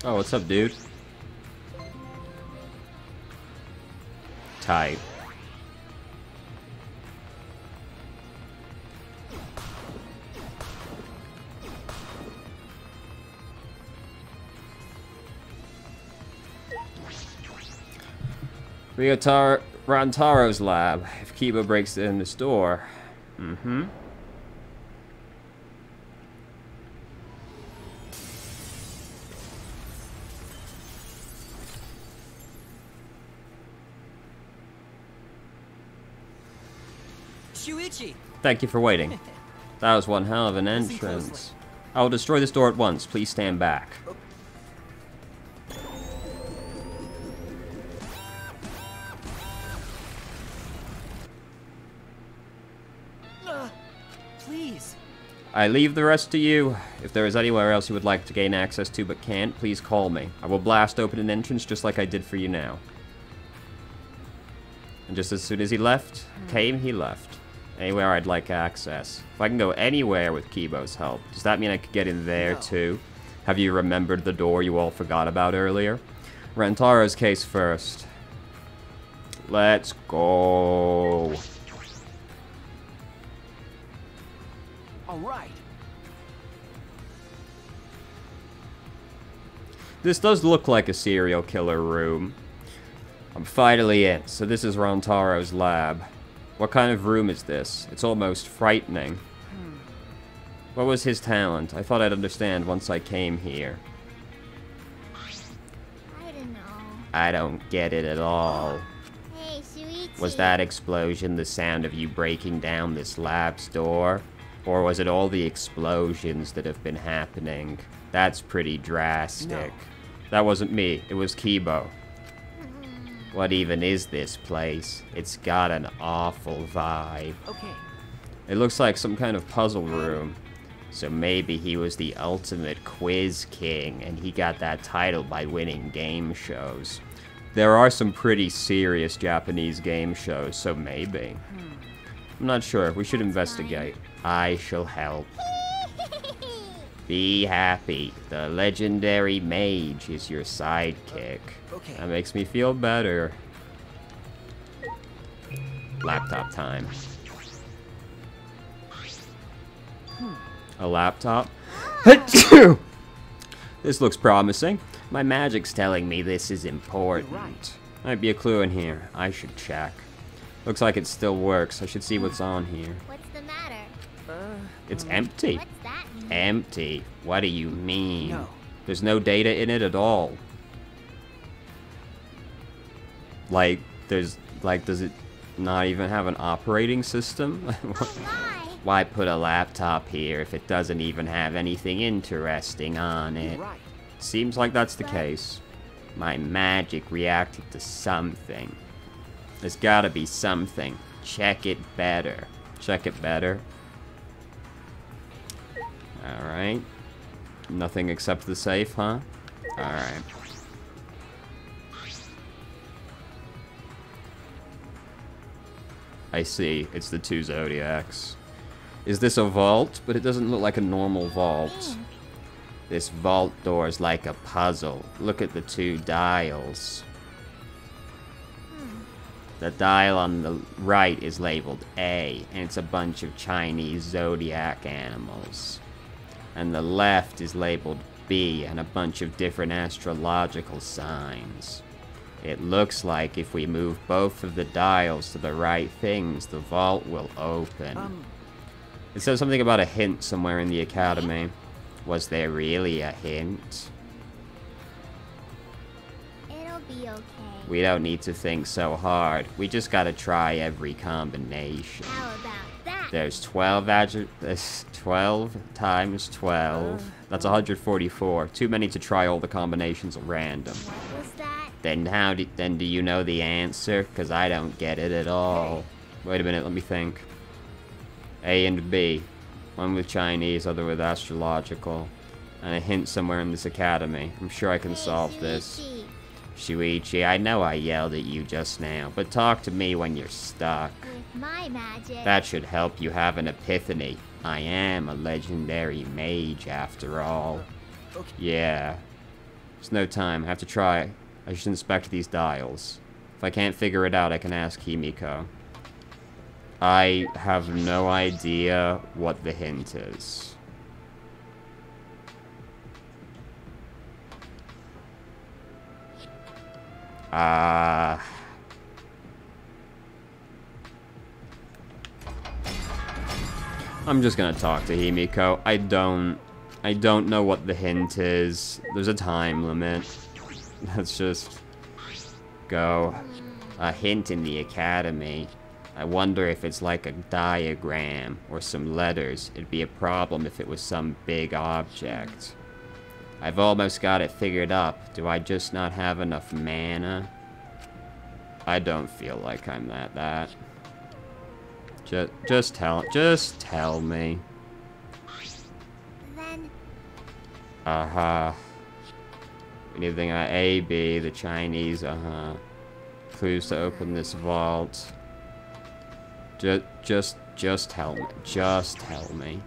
Oh, what's up, dude? Tight. Rantaro's lab. If Kiba breaks in this door. Shuichi. Thank you for waiting. That was one hell of an Listen entrance. closely. I will destroy this door at once. Please stand back. Please. I leave the rest to you. If there is anywhere else you would like to gain access to but can't, please call me. I will blast open an entrance just like I did for you now. And just as soon as he came, he left. Anywhere I'd like access. If I can go anywhere with Kibo's help, does that mean I could get in there too? Have you remembered the door you all forgot about earlier? Rantaro's case first. Let's go. All right. This does look like a serial killer room. I'm finally in. So this is Rantaro's lab. What kind of room is this? It's almost frightening. What was his talent? I thought I'd understand once I came here. I don't know. I don't get it at all. Hey, Shuichi. Was that explosion the sound of you breaking down this lab's door? Or was it all the explosions that have been happening? That's pretty drastic. No. That wasn't me. It was Kibo. What even is this place? It's got an awful vibe. Okay. It looks like some kind of puzzle room. So maybe he was the ultimate quiz king, and he got that title by winning game shows. There are some pretty serious Japanese game shows, so maybe. I'm not sure. We should investigate. I shall help. Be happy. The legendary mage is your sidekick. Okay. That makes me feel better. Laptop time. A laptop? This looks promising. My magic's telling me this is important. Might be a clue in here. I should check. Looks like it still works. I should see what's on here. What's the matter? It's empty. What's that mean? Empty? What do you mean? No. There's no data in it at all. Like, does it not even have an operating system? Oh my! Why put a laptop here if it doesn't even have anything interesting on it? Right. Seems like that's the case. My magic reacted to something. There's gotta be something. Check it better. Check it better. Alright. Nothing except the safe, huh? Alright. I see. It's the two Zodiacs. Is this a vault? But it doesn't look like a normal vault. This vault door is like a puzzle. Look at the two dials. The dial on the right is labeled A, and it's a bunch of Chinese zodiac animals. And the left is labeled B, and a bunch of different astrological signs. It looks like if we move both of the dials to the right things, the vault will open. It says something about a hint somewhere in the academy. Was there really a hint? It'll be okay. We don't need to think so hard. We just gotta try every combination. How about that? There's 12 there's 12 times 12. That's 144. Too many to try all the combinations at random. What was that? Then do you know the answer? Because I don't get it at all. Wait a minute, let me think. A and B. One with Chinese, other with astrological. And a hint somewhere in this academy. I'm sure I can solve this. Shuichi, I know I yelled at you just now, but talk to me when you're stuck. With my magic. That should help you have an epiphany. I am a legendary mage, after all. Yeah. There's no time. I have to try. I should inspect these dials. If I can't figure it out, I can ask Himiko. I have no idea what the hint is. I'm just gonna talk to Himiko. I don't know what the hint is. There's a time limit. Let's just go. A hint in the academy. I wonder if it's like a diagram or some letters. It'd be a problem if it was some big object. I've almost got it figured up. Do I just not have enough mana? I don't feel like I'm that. Just tell me. Then Anything on A, B, the Chinese, Clues to open this vault. Just tell me. Just tell me.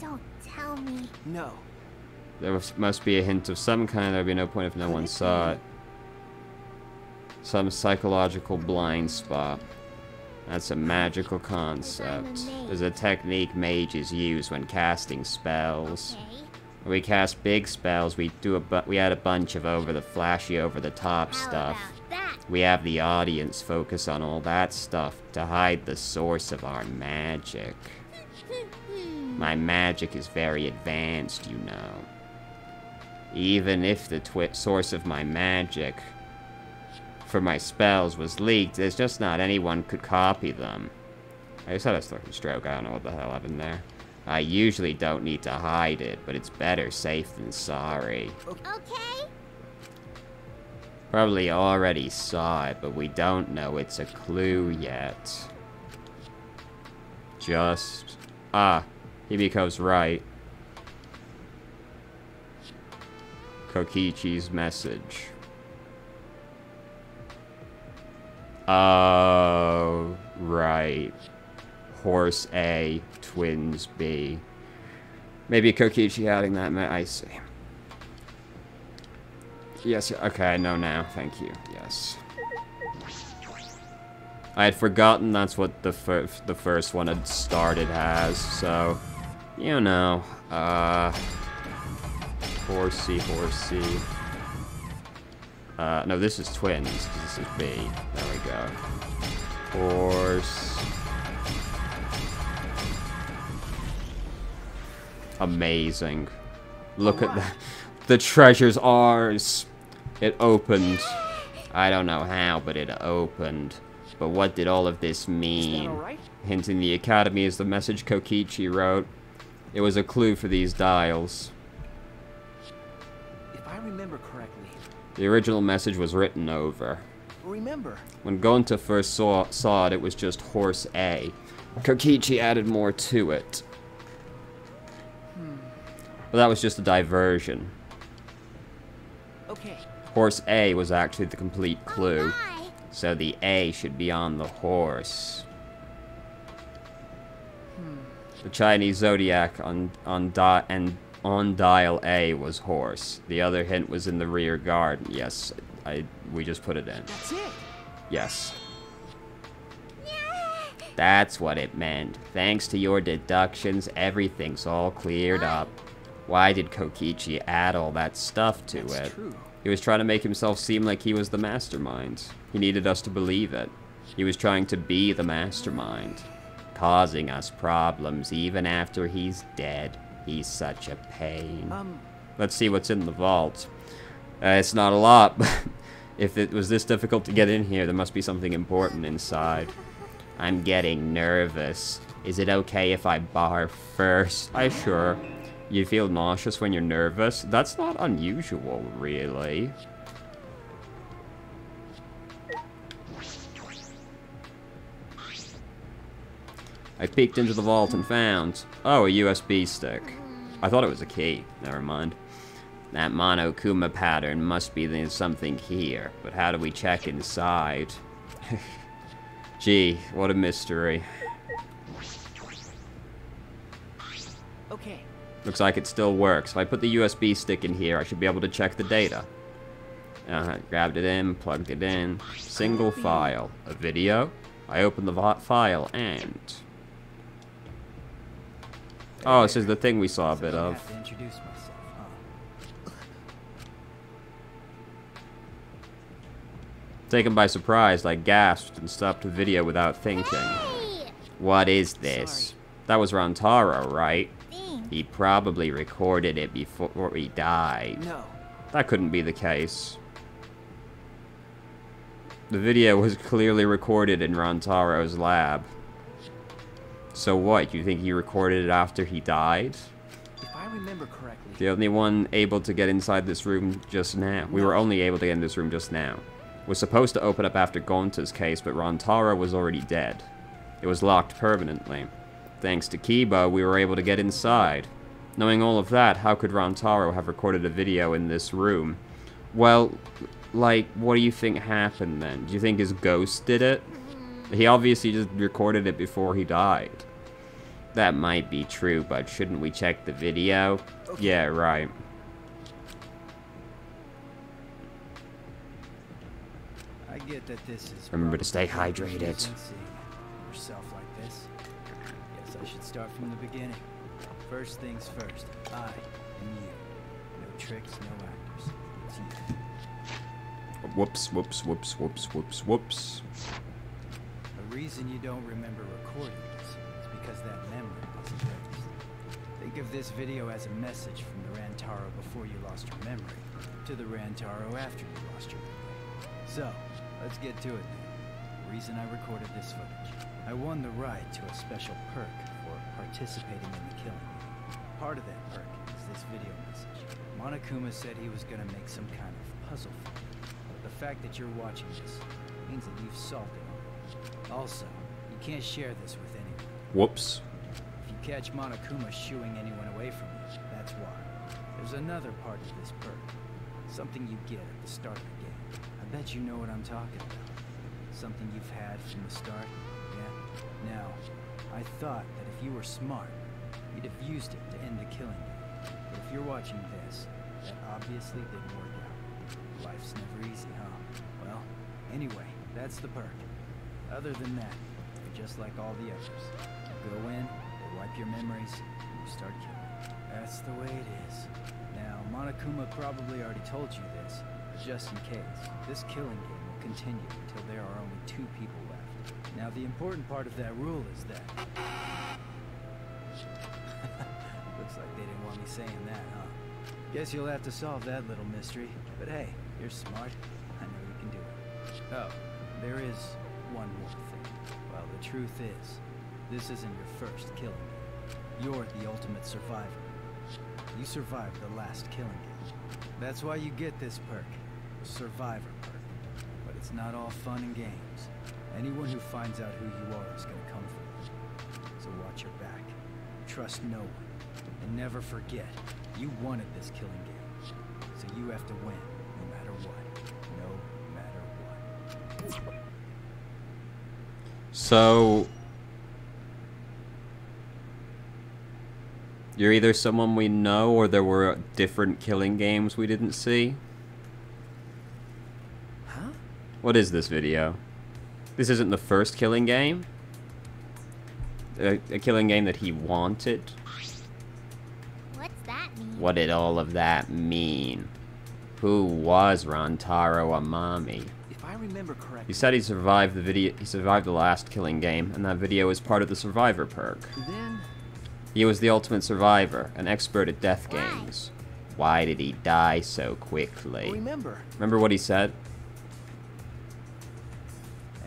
don't tell me. No. There must be a hint of some kind. There'd be no point if no one saw it. Some psychological blind spot. That's a magical concept. There's a technique mages use when casting spells. Okay. When we cast big spells, we add a bunch of flashy over-the-top How stuff. about that? We have the audience focus on all that stuff to hide the source of our magic. My magic is very advanced, you know. Even if the source of my magic for my spells was leaked, there's just not anyone could copy them. I just had a stroke. I don't know what the hell happened there. I usually don't need to hide it, but it's better safe than sorry. Okay. Probably already saw it, but we don't know it's a clue yet. Just... Ah, Hibiko's right. Kokichi's message. Oh, right. Horse A, twins B. Maybe Kokichi adding that, I see. Yes, okay, I know now, thank you, yes. I had forgotten that's what the first one had started as, so, you know, horsey. No, this is twins, 'cause this is B. There we go. Horse. Amazing. Look at that. The treasure's ours. It opened. I don't know how, but it opened. But what did all of this mean? Right? Hinting the academy is the message Kokichi wrote. It was a clue for these dials. If I remember correctly. The original message was written over. Remember. When Gonta first saw it, it was just Horse A. Kokichi added more to it. But that was just a diversion. Okay. Horse A was actually the complete clue. So the A should be on the horse. The Chinese zodiac on dial A was horse. The other hint was in the rear guard. Yes, we just put it in. That's it. Yes. That's what it meant. Thanks to your deductions, everything's all cleared up. Why did Kokichi add all that stuff to That's it? true. He was trying to make himself seem like he was the mastermind. He needed us to believe it. He was trying to be the mastermind. Causing us problems even after he's dead. He's such a pain. Let's see what's in the vault. It's not a lot, but if it was this difficult to get in here, there must be something important inside. I'm getting nervous. Is it okay if I barf first? Sure. You feel nauseous when you're nervous? That's not unusual, really. I peeked into the vault and found... Oh, a USB stick. I thought it was a key. Never mind. That Monokuma pattern must be there's something here. But how do we check inside? Gee, what a mystery. Okay. Looks like it still works. If I put the USB stick in here, I should be able to check the data. Grabbed it in, plugged it in. Single file. A video. I opened the file and... Oh, this is the thing we saw a bit I of. have to introduce myself, huh? Taken by surprise, I gasped and stopped the video without thinking. What is this? Sorry. That was Rantaro, right? Thanks. He probably recorded it before he died. No. That couldn't be the case. The video was clearly recorded in Rantaro's lab. So what, you think he recorded it after he died? If I remember correctly. The only one able to get inside this room just now. We were only able to get in this room just now. Was supposed to open up after Gonta's case, but Rantaro was already dead. It was locked permanently. Thanks to Kiba, we were able to get inside. Knowing all of that, how could Rantaro have recorded a video in this room? Well, like, what do you think happened then? Do you think his ghost did it? He obviously just recorded it before he died. That might be true, but shouldn't we check the video? Okay. Yeah, right. I get that this is. Remember to stay probably hydrated. confusing seeing yourself like this. Guess I should start from the beginning. First things first. I am you. No tricks, no actors. It's you. Whoops, whoops, whoops, whoops, whoops, whoops. The reason you don't remember recording this is because that memory was erased. Think of this video as a message from the Rantaro before you lost your memory to the Rantaro after you lost your memory. So, let's get to it then. The reason I recorded this footage. I won the right to a special perk for participating in the killing. Part of that perk is this video message. Monokuma said he was gonna make some kind of puzzle for me. But the fact that you're watching this means that you've solved it already. Also, you can't share this with anyone. Whoops. If you catch Monokuma shooing anyone away from you, that's why. There's another part of this perk. Something you get at the start of the game. I bet you know what I'm talking about. Something you've had from the start. Yeah? Now, I thought that if you were smart, you'd have used it to end the killing game. But if you're watching this, that obviously didn't work out. Life's never easy, huh? Well, anyway, that's the perk. Other than that, you're just like all the others. You go in, they wipe your memories, and you start killing. That's the way it is. Now, Monokuma probably already told you this, but just in case, this killing game will continue until there are only 2 people left. Now, the important part of that rule is that... Looks like they didn't want me saying that, huh? Guess you'll have to solve that little mystery. But hey, you're smart. I know you can do it. Oh, there is one more thing. Well, the truth is, this isn't your first killing game. You're the ultimate survivor. You survived the last killing game. That's why you get this perk, the Survivor perk. But it's not all fun and games. Anyone who finds out who you are is gonna come for you. So watch your back. Trust no one. And never forget, you wanted this killing game. So you have to win, no matter what. No matter what. So... you're either someone we know, or there were different killing games we didn't see? Huh? What is this video? This isn't the first killing game? A killing game that he wanted? What's that mean? What did all of that mean? Who was Rantaro Amami? If I remember correctly... He said he survived the last killing game, and that video is part of the Survivor perk. Then... he was the ultimate survivor, an expert at death Why? games. Why did he die so quickly? remember... Remember what he said?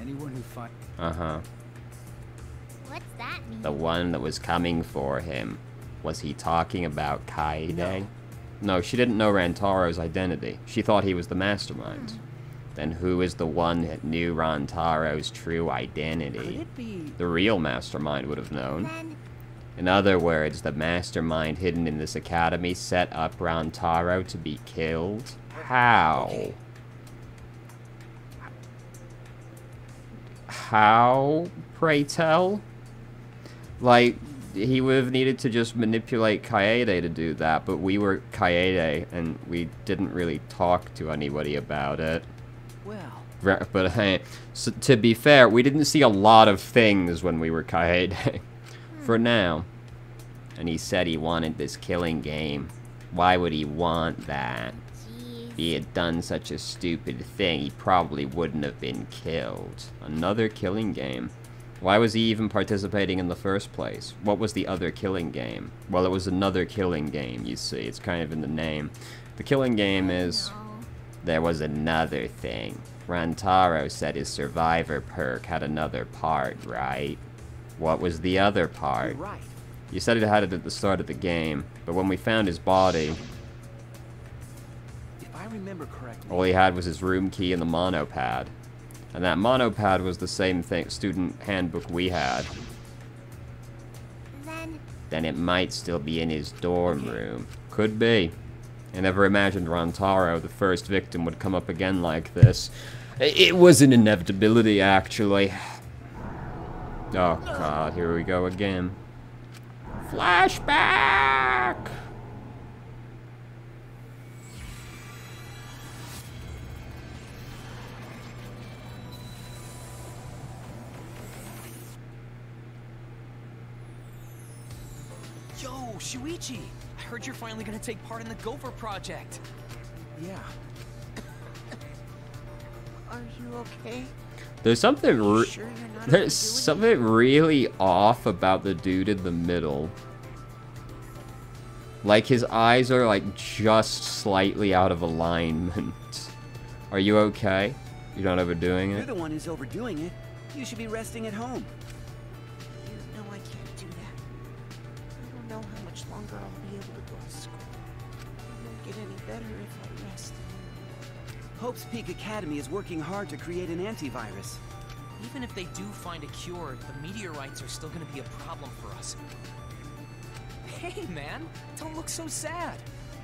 Anyone who finds... Uh-huh. What's that mean? The one that was coming for him. Was he talking about Kaede? No, she didn't know Rantaro's identity. She thought he was the mastermind. Then who is the one that knew Rantaro's true Could identity? it be... The real mastermind would have known. Then In other words, the mastermind hidden in this academy set up Rantaro to be killed? How? How, pray tell? Like, he would have needed to just manipulate Kaede to do that, but we were Kaede, and we didn't really talk to anybody about it. Well... But hey, so to be fair, we didn't see a lot of things when we were Kaede. For now. And he said he wanted this killing game. Why would he want that? jeez. If he had done such a stupid thing, he probably wouldn't have been killed. Another killing game. Why was he even participating in the first place? What was the other killing game? Well, it was another killing game, you see. It's kind of in the name. The killing game is... No. there was another thing. Rantaro said his survivor perk had another part, right? What was the other part? You're right. You said it had it at the start of the game, but when we found his body, If I remember correctly... all he had was his room key and the monopad. And that monopad was the same thing student handbook we had. Then it might still be in his dorm room. Could be. I never imagined Rantaro, the first victim, would come up again like this. It was an inevitability, actually. Oh god, here we go again. Flashback! Yo, Shuichi! I heard you're finally gonna take part in the Gopher project. Yeah. Are you okay? There's something Sure you're not there's overdoing something really off about the dude in the middle. Like, his eyes are, like, just slightly out of alignment. Are you okay? You're not overdoing You're it? the one who's overdoing it. You should be resting at home. longer I'll be able to go to school. It won't get any better if I rest. Hope's Peak Academy is working hard to create an antivirus. Even if they do find a cure, the meteorites are still gonna be a problem for us. Hey, man, don't look so sad.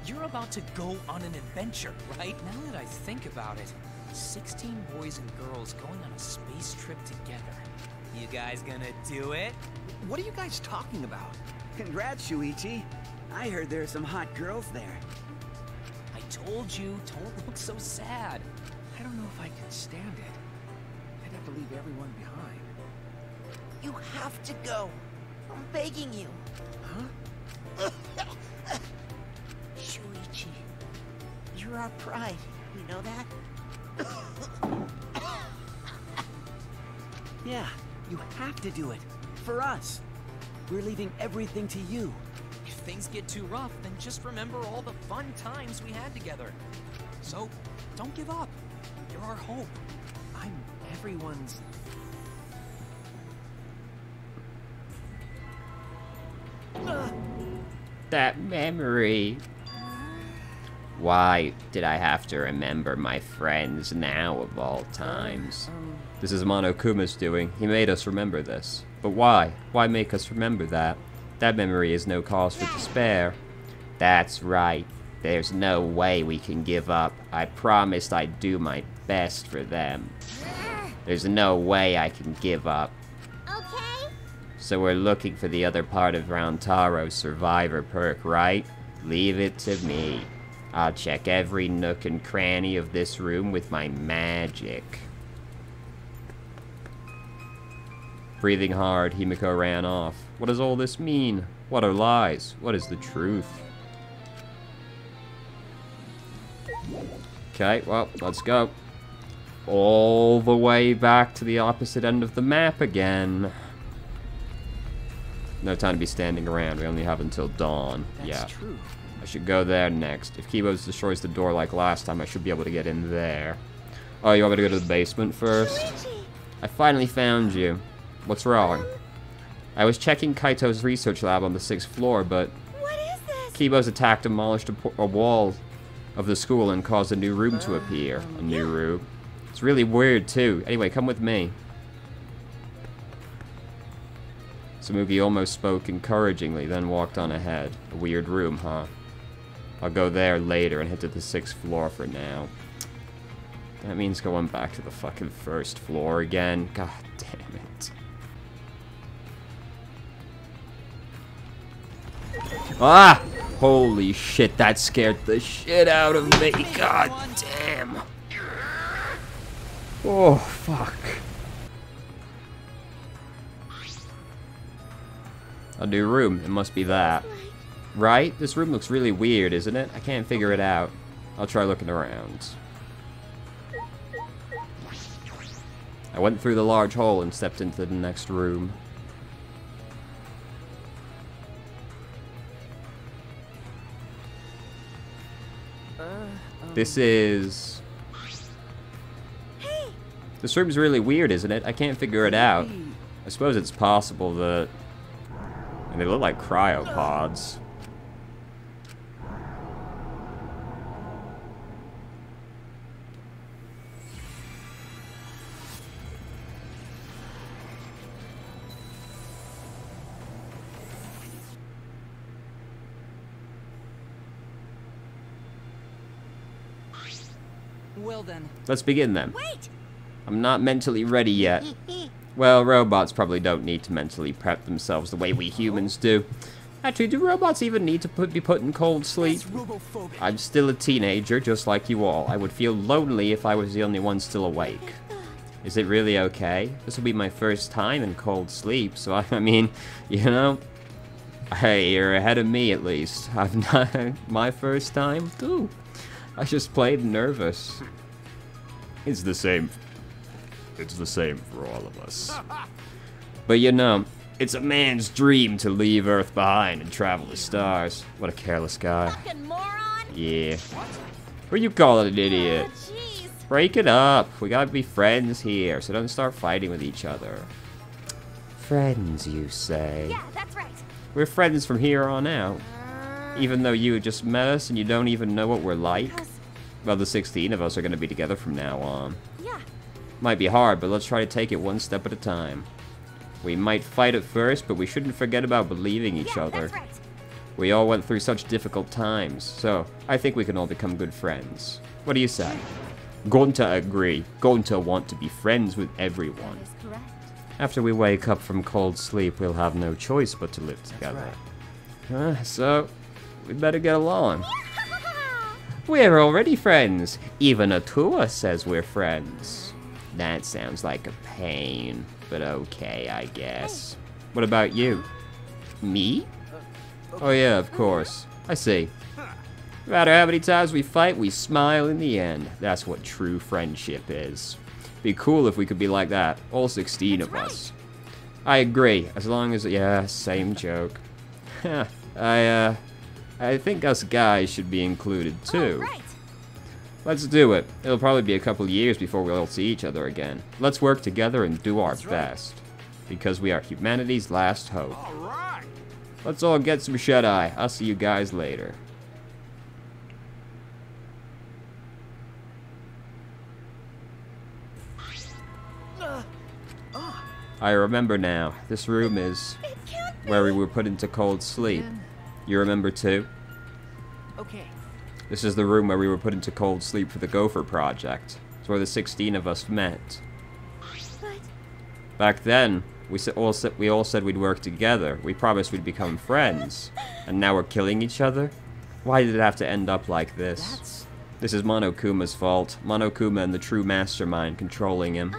You're about to go on an adventure, right? Now that I think about it, 16 boys and girls going on a space trip together. You guys gonna do it? What are you guys talking about? Congrats, Shuichi. I heard there are some hot girls there. I told you, don't look so sad. I don't know if I can stand it. I'd have to leave everyone behind. You have to go. I'm begging you. Huh? Shuichi, you're our pride. You know that? Yeah, you have to do it. For us. We're leaving everything to you. If things get too rough, then just remember all the fun times we had together. So, don't give up. You're our hope. I'm everyone's... That memory. Why did I have to remember my friends now of all times? This is Monokuma's doing. He made us remember this. But why? Why make us remember that? That memory is no cause for despair. That's right. There's no way we can give up. I promised I'd do my best for them. There's no way I can give up. Okay. So we're looking for the other part of Rountaro's survivor perk, right? Leave it to me. I'll check every nook and cranny of this room with my magic. Breathing hard, Himiko ran off. What does all this mean? What are lies? What is the truth? Okay, well, let's go. All the way back to the opposite end of the map again. No time to be standing around. We only have until dawn. That's true. I should go there next. If Kibo's destroys the door like last time, I should be able to get in there. Oh, you want me to go to the basement first? Shuichi! I finally found you. What's wrong? I was checking Kaito's research lab on the 6th floor, but What is this? Kibo's attack demolished a wall of the school and caused a new room to appear. A new room. It's really weird, too. Anyway, come with me. Samugi almost spoke encouragingly, then walked on ahead. A weird room, huh? I'll go there later and head to the 6th floor for now. That means going back to the fucking 1st floor again. God damn it. Ah! Holy shit, that scared the shit out of me. God damn. Oh, fuck. A new room. It must be that. Right? This room looks really weird, isn't it? I can't figure it out. I'll try looking around. I went through the large hole and stepped into the next room. This is... This room's really weird, isn't it? I can't figure it out. I suppose it's possible that... And they look like cryopods. Well then. Let's begin then. Wait! I'm not mentally ready yet. Well, robots probably don't need to mentally prep themselves the way we humans do. Actually, do robots even need to be put in cold sleep? That's robophobic. I'm still a teenager, just like you all. I would feel lonely if I was the only one still awake. Is it really okay? This will be my first time in cold sleep, so I mean, you know... Hey, you're ahead of me at least. I've not... My first time? Ooh. I just played nervous. It's the same. It's the same for all of us. But you know, it's a man's dream to leave Earth behind and travel the stars. What a careless guy. Fucking moron! Yeah. What are you calling an idiot? Oh, jeez. Break it up. We gotta be friends here, so don't start fighting with each other. Friends, you say? Yeah, that's right. We're friends from here on out. Even though you just met us and you don't even know what we're like? Well, the 16 of us are going to be together from now on. Yeah. Might be hard, but let's try to take it one step at a time. We might fight at first, but we shouldn't forget about believing each other. That's right. We all went through such difficult times, so I think we can all become good friends. What do you say? Going to agree. Going to want to be friends with everyone. That is correct. After we wake up from cold sleep, we'll have no choice but to live together. So, we better get along. We're already friends. Even Atua says we're friends. That sounds like a pain, but okay, I guess. What about you? Me? Oh yeah, of course. I see. No matter how many times we fight, we smile in the end. That's what true friendship is. Be cool if we could be like that. All 16 of us. I agree. As long as... Yeah, same joke. I think us guys should be included too. Oh, right. Let's do it. It'll probably be a couple years before we'll all see each other again. Let's work together and do our best. Because we are humanity's last hope. Let's all get some shut-eye. I'll see you guys later. I remember now. This room is where we were put into cold sleep. You remember too? Okay. This is the room where we were put into cold sleep for the Gopher Project. It's where the 16 of us met. But Back then, we all said we'd work together. We promised we'd become friends. And now we're killing each other? Why did it have to end up like this? This is Monokuma's fault. Monokuma and the true mastermind controlling him.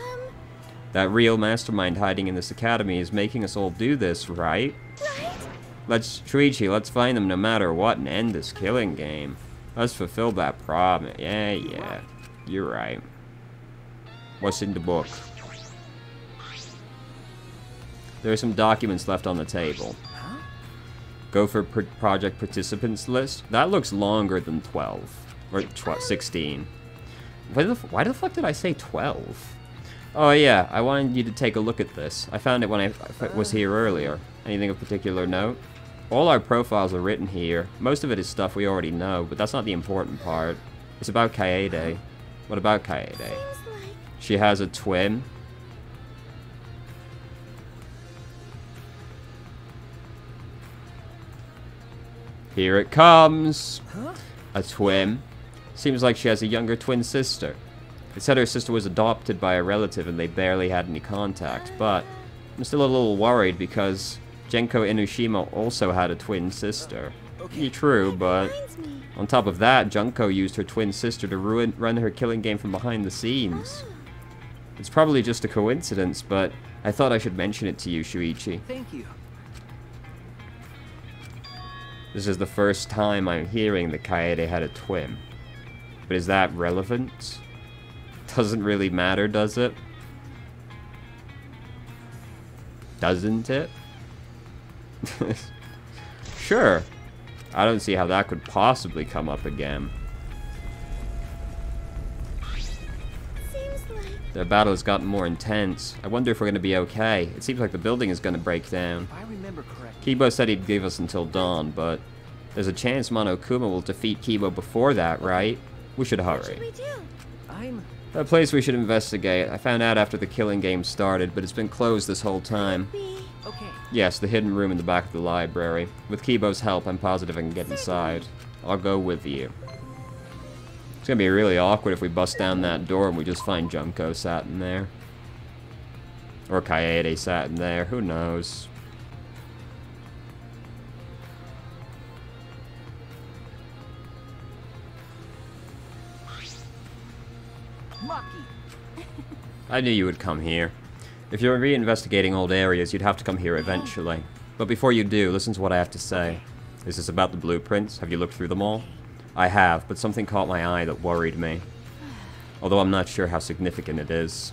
That real mastermind hiding in this academy is making us all do this, right? Shuichi, let's find them no matter what and end this killing game. Let's fulfill that promise. Yeah. You're right. What's in the book? There are some documents left on the table. Gopher Project participants list? That looks longer than 12. Or 16. Why the fuck did I say 12? Oh yeah, I wanted you to take a look at this. I found it when I was here earlier. Anything of particular note? All our profiles are written here. Most of it is stuff we already know, but that's not the important part. It's about Kaede. What about Kaede? She has a twin. Here it comes. A twin. Seems like she has a younger twin sister. It said her sister was adopted by a relative and they barely had any contact, but I'm still a little worried because Genko Enoshima also had a twin sister. True, but on top of that, Junko used her twin sister to run her killing game from behind the scenes. It's probably just a coincidence, but I thought I should mention it to you, Shuichi. Thank you. This is the first time I'm hearing that Kaede had a twin. But is that relevant? Doesn't really matter, does it? Doesn't it? Sure. I don't see how that could possibly come up again. The battle has gotten more intense. I wonder if we're going to be okay. It seems like the building is going to break down. If I remember correctly. Kibo said he'd give us until dawn, but there's a chance Monokuma will defeat Kibo before that, right? We should hurry. what should we do? A place we should investigate. I found out after the killing game started, but it's been closed this whole time. Okay. Yes, the hidden room in the back of the library. With Kibo's help, I'm positive I can get inside. I'll go with you. It's gonna be really awkward if we bust down that door and we just find Junko sat in there. Or Kaede sat in there, who knows. I knew you would come here. If you're reinvestigating old areas, you'd have to come here eventually. But before you do, listen to what I have to say. Is this about the blueprints? Have you looked through them all? I have, but something caught my eye that worried me. Although I'm not sure how significant it is.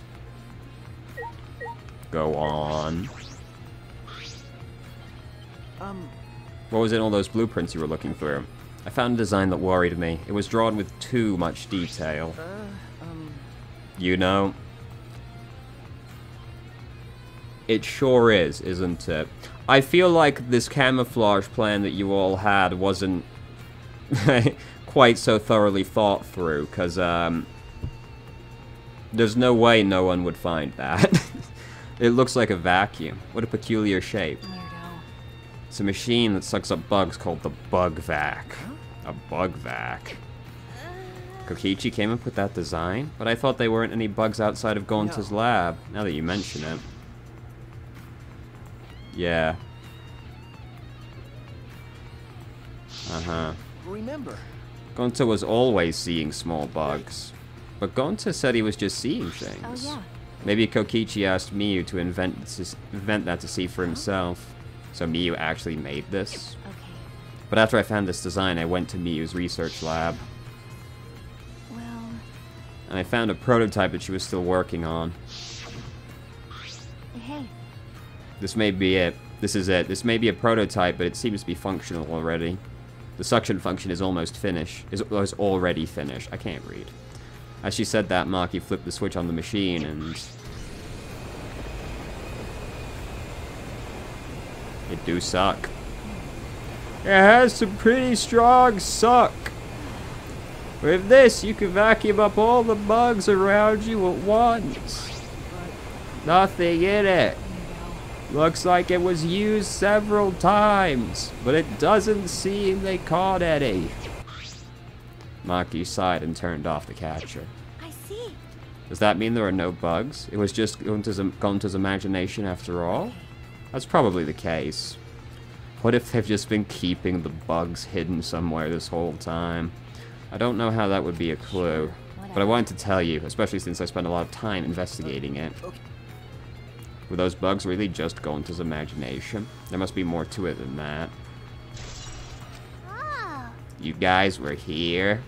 Go on. What was in all those blueprints you were looking through? I found a design that worried me. It was drawn with too much detail. You know? It sure is, isn't it? I feel like this camouflage plan that you all had wasn't quite so thoroughly thought through, because, there's no way no one would find that. It looks like a vacuum. What a peculiar shape. Weirdo. It's a machine that sucks up bugs called the Bug Vac. A Bug Vac. Kokichi came up with that design? But I thought there weren't any bugs outside of Gonta's lab, now that you mention it. Yeah. Uh-huh. Remember, Gonta was always seeing small bugs. But Gonta said he was just seeing things. Oh, yeah. Maybe Kokichi asked Miyu to invent that to see for himself. So Miyu actually made this. Okay. But after I found this design, I went to Miyu's research lab. Well... And I found a prototype that she was still working on. Hey. This may be it. This is it. This may be a prototype, but it seems to be functional already. The suction function is almost finished. Was already finished. I can't read. As she said that, Maki flipped the switch on the machine, and... it do suck. It has some pretty strong suck. With this, you can vacuum up all the bugs around you at once. Nothing in it. Looks like it was used several times, but it doesn't seem they caught any. Maki sighed and turned off the catcher. I see. Does that mean there are no bugs? It was just Gonta's imagination after all? That's probably the case. What if they've just been keeping the bugs hidden somewhere this whole time? I don't know how that would be a clue, but I wanted to tell you, especially since I spent a lot of time investigating it. Were those bugs really just Gonta's imagination? There must be more to it than that. You guys were here?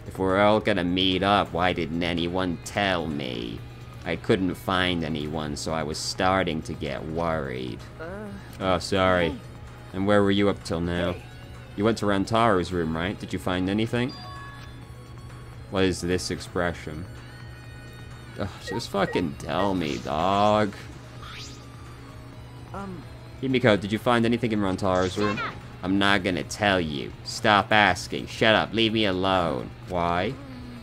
If we're all gonna meet up, why didn't anyone tell me? I couldn't find anyone, so I was starting to get worried. Oh, sorry. Hey. And where were you up till now? You went to Rantaro's room, right? Did you find anything? What is this expression? Ugh, just fucking tell me, dog. Himiko, did you find anything in Rantaro's room? I'm not gonna tell you. Stop asking. Shut up. Leave me alone. Why?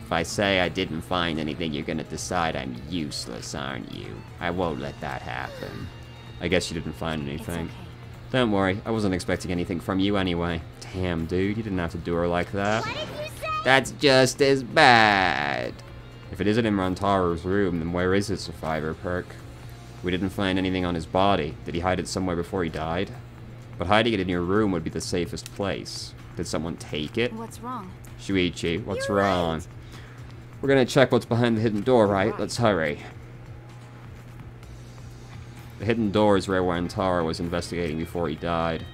If I say I didn't find anything, you're gonna decide I'm useless, aren't you? I won't let that happen. I guess you didn't find anything. It's okay. Don't worry. I wasn't expecting anything from you anyway. Damn, dude. You didn't have to do her like that. What did you say? That's just as bad. If it isn't in Rantaro's room, then where is his survivor perk? We didn't find anything on his body. Did he hide it somewhere before he died? But hiding it in your room would be the safest place. Did someone take it? What's wrong? Shuichi, what's wrong? We're gonna check what's behind the hidden door, right? Let's hurry. The hidden door is where Rantaro was investigating before he died.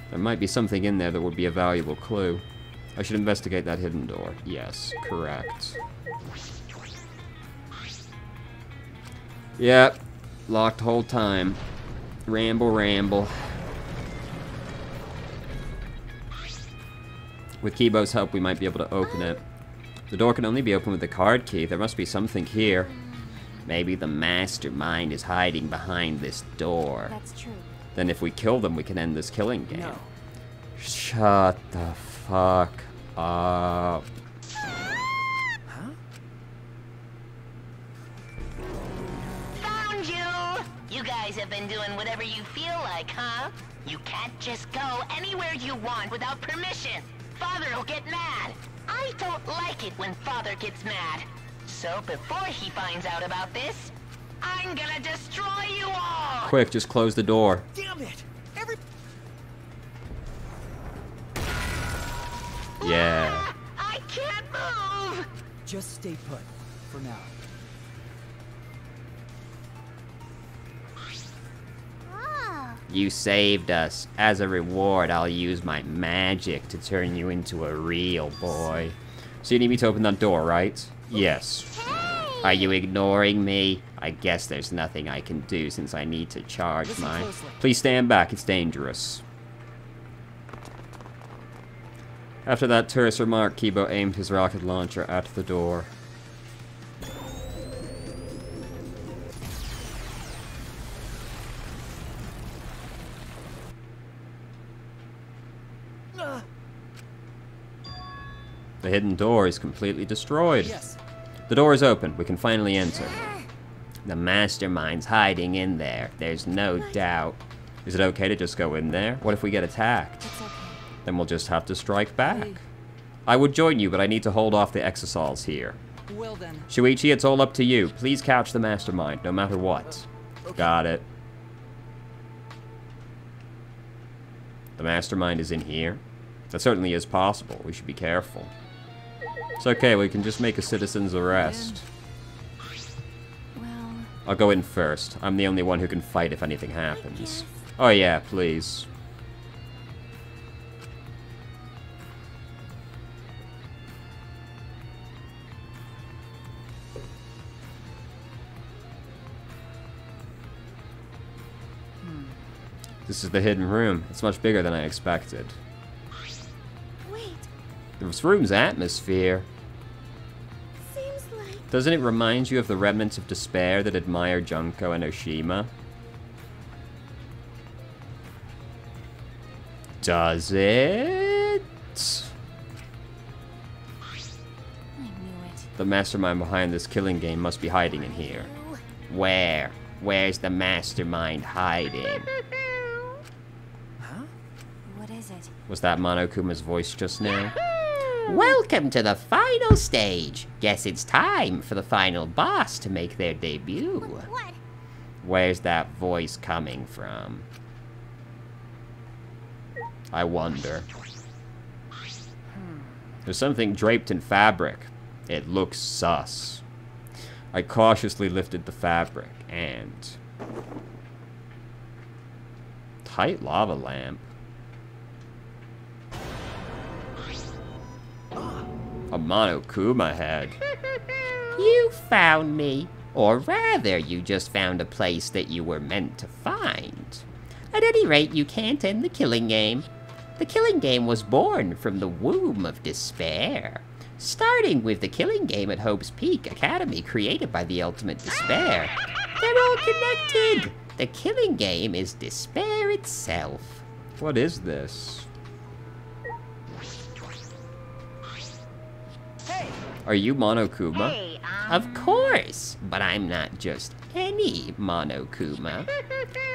There might be something in there that would be a valuable clue. I should investigate that hidden door. Yes, correct. Yep. Locked the whole time. Ramble, ramble. With Kibo's help, we might be able to open it. The door can only be opened with the card key. There must be something here. Maybe the mastermind is hiding behind this door. That's true. Then if we kill them, we can end this killing game. No. Shut the fuck up. Found you! You guys have been doing whatever you feel like, huh? You can't just go anywhere you want without permission. Father'll get mad. I don't like it when Father gets mad. So before he finds out about this, I'm gonna destroy you all! Quick, just close the door. Damn it! Yeah. I can't move! Just stay put, for now. You saved us. As a reward, I'll use my magic to turn you into a real boy. So you need me to open that door, right? Yes. Are you ignoring me? I guess there's nothing I can do since I need to charge Listen mine. closely. Please stand back, it's dangerous. After that terse remark, Kibo aimed his rocket launcher at the door. The hidden door is completely destroyed. Yes. The door is open. We can finally enter. The mastermind's hiding in there. There's no doubt. Is it okay to just go in there? What if we get attacked? It's okay. Then we'll just have to strike back. I would join you, but I need to hold off the exosols here. Well then. Shuichi, it's all up to you. Please catch the mastermind, no matter what. Okay. Got it. The mastermind is in here. That certainly is possible. We should be careful. It's okay, we can just make a citizen's arrest. Well, I'll go in first. I'm the only one who can fight if anything happens. guess. Oh yeah, please. This is the hidden room. It's much bigger than I expected. Wait, This room's atmosphere. seems like... Doesn't it remind you of the remnants of despair that admire Junko and Oshima? Does it? I knew it. The mastermind behind this killing game must be hiding in here. Where? Where's the mastermind hiding? What is it? Was that Monokuma's voice just now? Welcome to the final stage. Guess it's time for the final boss to make their debut. What? Where's that voice coming from? I wonder. There's something draped in fabric. It looks sus. I cautiously lifted the fabric and... Tight lava lamp. A Monokuma head. You found me. Or rather, you just found a place that you were meant to find. At any rate, you can't end the killing game. The killing game was born from the womb of despair. Starting with the killing game at Hope's Peak Academy created by the Ultimate Despair. They're all connected. The killing game is despair itself. What is this? Are you Monokuma? Of course, but I'm not just any Monokuma.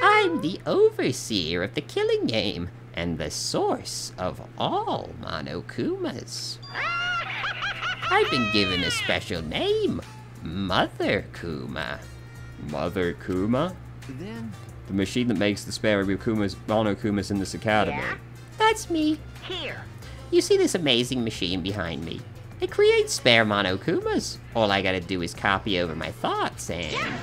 I'm the overseer of the killing game and the source of all Monokumas. I've been given a special name, Mother Kuma. Mother Kuma? Then The machine that makes the spare Monokumas in this academy. That's me. Here. You see this amazing machine behind me? It creates spare Monokumas. All I gotta do is copy over my thoughts and...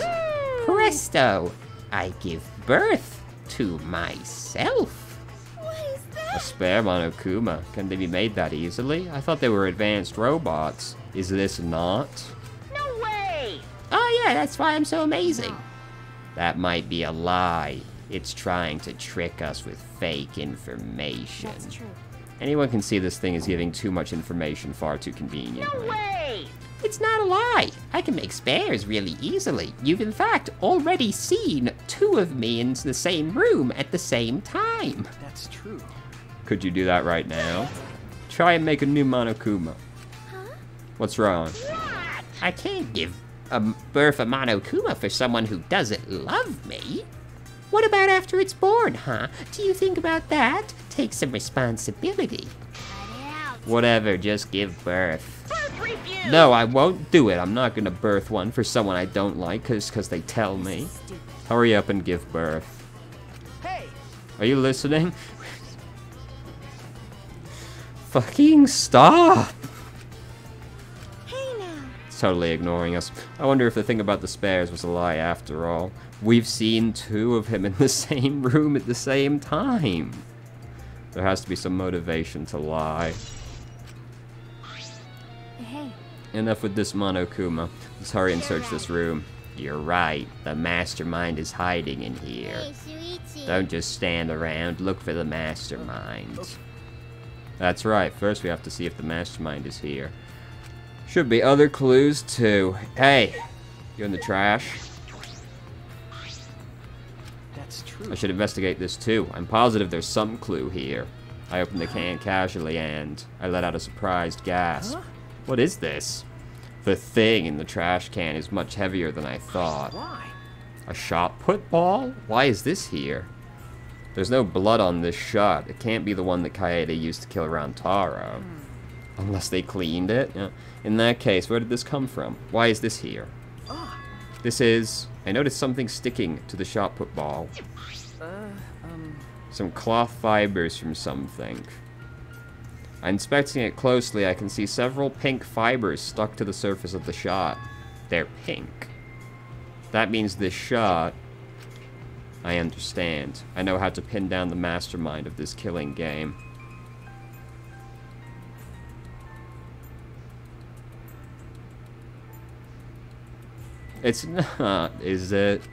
presto! I give birth to myself. What is A that? spare Monokuma. Can they be made that easily? I thought they were advanced robots. Is this not? No way! Oh yeah, that's why I'm so amazing. That might be a lie. It's trying to trick us with fake information. That's true. Anyone can see this thing is giving too much information far too conveniently. Way! It's not a lie. I can make spares really easily. You've in fact already seen two of me in the same room at the same time. That's true. Could you do that right now? Try and make a new Monokuma. What's wrong? I can't give birth a Monokuma for someone who doesn't love me. What about after it's born, huh? Do you think about that? Take some responsibility. Whatever, just give birth. Birth refused! No, I won't do it. I'm not gonna birth one for someone I don't like because they tell me. Stupid. Hurry up and give birth. Hey! Are you listening? Fucking stop! Hey now. It's totally ignoring us. I wonder if the thing about the spares was a lie after all. We've seen two of him in the same room at the same time. There has to be some motivation to lie. Hey, Enough with this Monokuma. Let's hurry and search this room. You're right. The mastermind is hiding in here. Shuichi. Don't just stand around. Look for the mastermind. That's right. First we have to see if the mastermind is here. Should be other clues too. Hey, you in the trash? That's true. I should investigate this too. I'm positive there's some clue here. I opened the can casually and I let out a surprised gasp. What is this? The thing in the trash can is much heavier than I thought. Why? A shot put ball? Why is this here? There's no blood on this shot. It can't be the one that Kaede used to kill Rantaro. Unless they cleaned it? Yeah. In that case, where did this come from? Why is this here? This is... I noticed something sticking to the shot put ball. Some cloth fibers from something. Inspecting it closely, I can see several pink fibers stuck to the surface of the shot. They're pink. That means this shot... I understand. I know how to pin down the mastermind of this killing game. It's not, is it?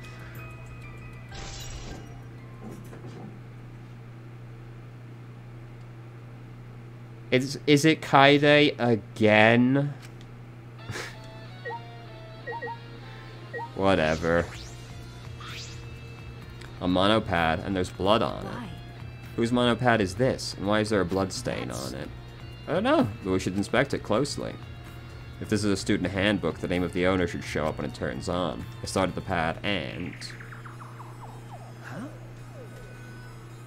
Is it Kaede again? Whatever. A monopad, and there's blood on it. Whose monopad is this, and why is there a blood stain on it? I don't know, but we should inspect it closely. If this is a student handbook, the name of the owner should show up when it turns on. I started the pad, and...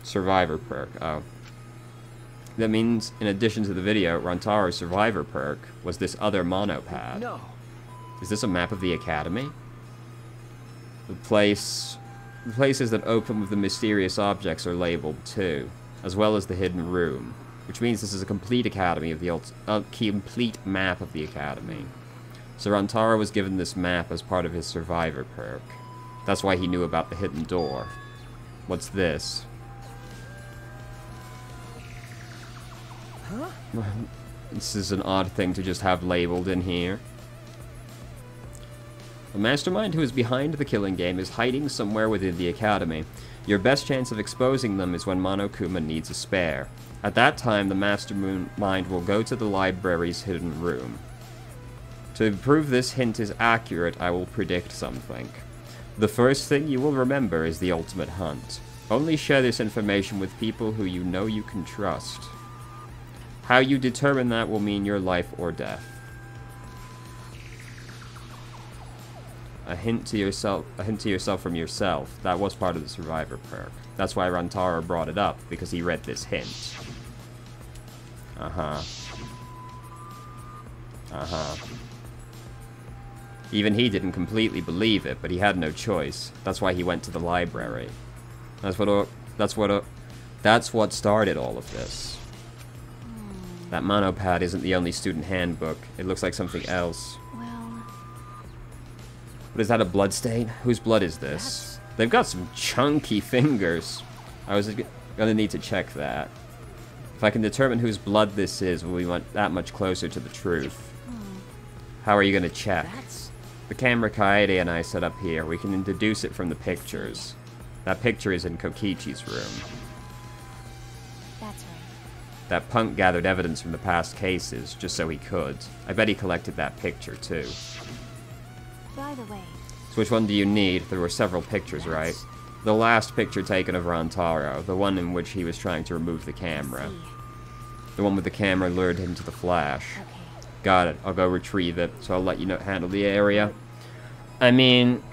Survivor perk, oh. That means, in addition to the video, Rantaro's survivor perk was this other monopad. No. Is this a map of the academy? The places that open with the mysterious objects are labeled too, as well as the hidden room, which means this is a complete academy of the complete map of the academy. So Rantaro was given this map as part of his survivor perk. That's why he knew about the hidden door. What's this? Huh? This is an odd thing to just have labeled in here. The mastermind who is behind the killing game is hiding somewhere within the academy. Your best chance of exposing them is when Monokuma needs a spare. At that time, the mastermind will go to the library's hidden room. To prove this hint is accurate, I will predict something. The first thing you will remember is the ultimate hunt. Only share this information with people who you know you can trust. How you determine that will mean your life or death. A hint to yourself from yourself. That was part of the survivor perk. That's why Rantaro brought it up, because he read this hint. Even he didn't completely believe it, but he had no choice. That's why he went to the library. That's what started all of this. That monopad isn't the only student handbook. It looks like something else. What is that, a blood stain? Whose blood is this? They've got some chunky fingers. I was gonna need to check that. If I can determine whose blood this is, we went that much closer to the truth. How are you gonna check? The camera Kaede and I set up here. We can deduce it from the pictures. That picture is in Kokichi's room. That's right. That punk gathered evidence from the past cases, just so he could. I bet he collected that picture, too. By the way... So which one do you need? There were several pictures, right? The last picture taken of Rantaro, the one in which he was trying to remove the camera. The one with the camera lured him to the flash. Okay. Got it. I'll go retrieve it, so I'll let you handle the area. I mean...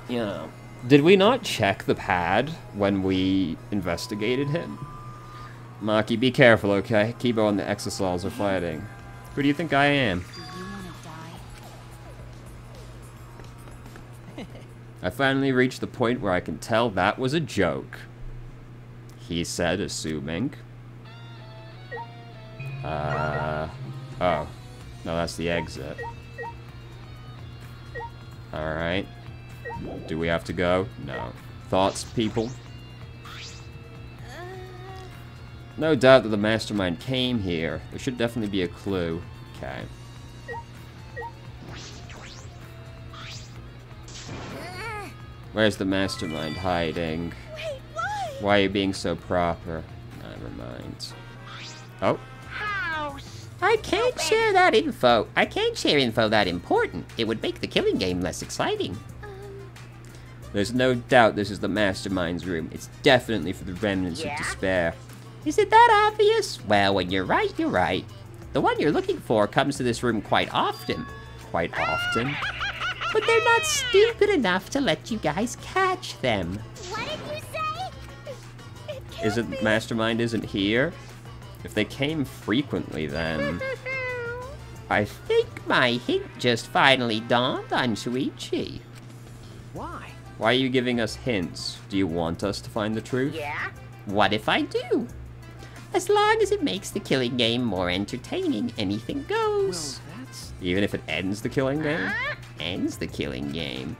You know... Did we not check the pad when we investigated him? Maki, be careful, okay? Kibo and the Exosols are fighting. Who do you think I am? I finally reached the point where I can tell that was a joke. He said, assuming. Oh. No, that's the exit. Alright. Do we have to go? No. Thoughts, people? No doubt that the mastermind came here. There should definitely be a clue. Okay. Where's the mastermind hiding? Wait, why? Why are you being so proper? Never mind. Oh. I can't share that info. I can't share info that important. It would make the killing game less exciting. There's no doubt this is the mastermind's room. It's definitely for the remnants of despair. Is it that obvious? Well, when you're right, you're right. The one you're looking for comes to this room quite often. Quite often? But they're not stupid enough to let you guys catch them. What did you say? Isn't Mastermind isn't here? If they came frequently, then... I think my hint just finally dawned on Shuichi. Why? Why are you giving us hints? Do you want us to find the truth? Yeah? What if I do? As long as it makes the killing game more entertaining, anything goes. Well, that's... Even if it ends the killing game? Ends the killing game.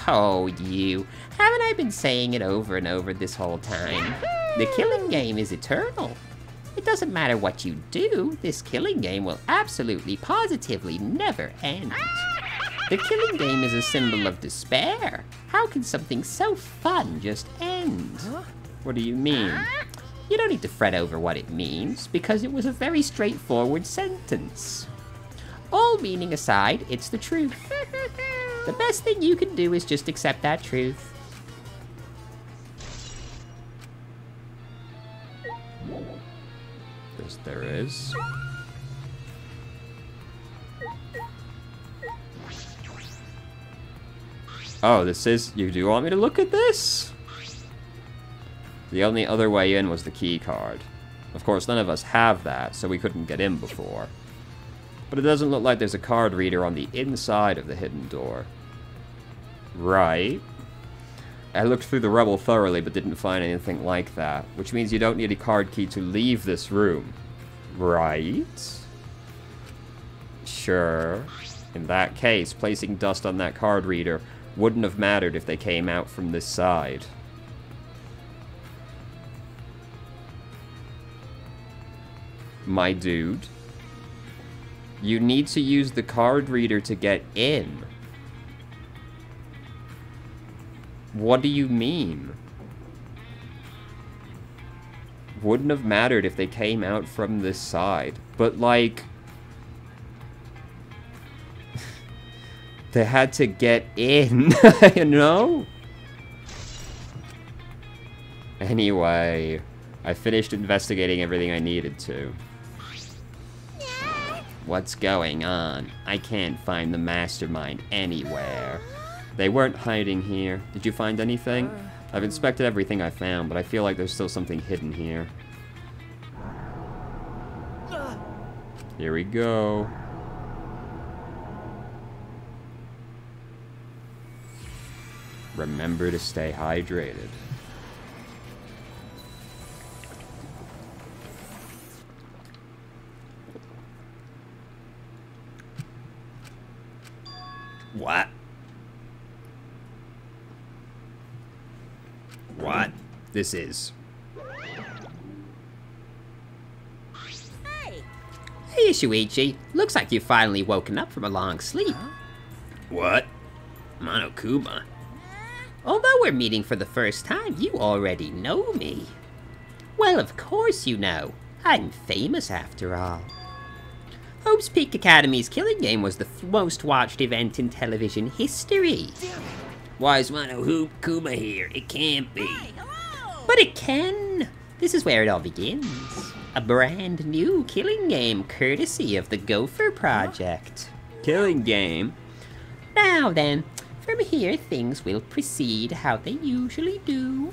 Oh, you. Haven't I been saying it over and over this whole time? The killing game is eternal. It doesn't matter what you do, this killing game will absolutely, positively never end. The killing game is a symbol of despair. How can something so fun just end? What do you mean? You don't need to fret over what it means, because it was a very straightforward sentence. All meaning aside, it's the truth. The best thing you can do is just accept that truth. Yes, there is. Oh, this is... You do want me to look at this? The only other way in was the key card. Of course, none of us have that, so we couldn't get in before. But it doesn't look like there's a card reader on the inside of the hidden door. Right. I looked through the rubble thoroughly, but didn't find anything like that. Which means you don't need a card key to leave this room. Right? Sure. In that case, placing dust on that card reader wouldn't have mattered if they came out from this side. My dude. You need to use the card reader to get in. What do you mean? Wouldn't have mattered if they came out from this side. But, like... they had to get in, you know? Anyway, I finished investigating everything I needed to. What's going on? I can't find the mastermind anywhere. They weren't hiding here. Did you find anything? I've inspected everything I found, but I feel like there's still something hidden here. Here we go. Remember to stay hydrated. What? What? This is. Hey, Shuichi. Looks like you've finally woken up from a long sleep. What? Monokuma. Although we're meeting for the first time, you already know me. Well, of course you know. I'm famous after all. Hope's Peak Academy's killing game was the most watched event in television history. Why is Monokuma here? It can't be. But it can. This is where it all begins. A brand new killing game courtesy of the Gopher Project. Killing game? Now then, from here things will proceed how they usually do.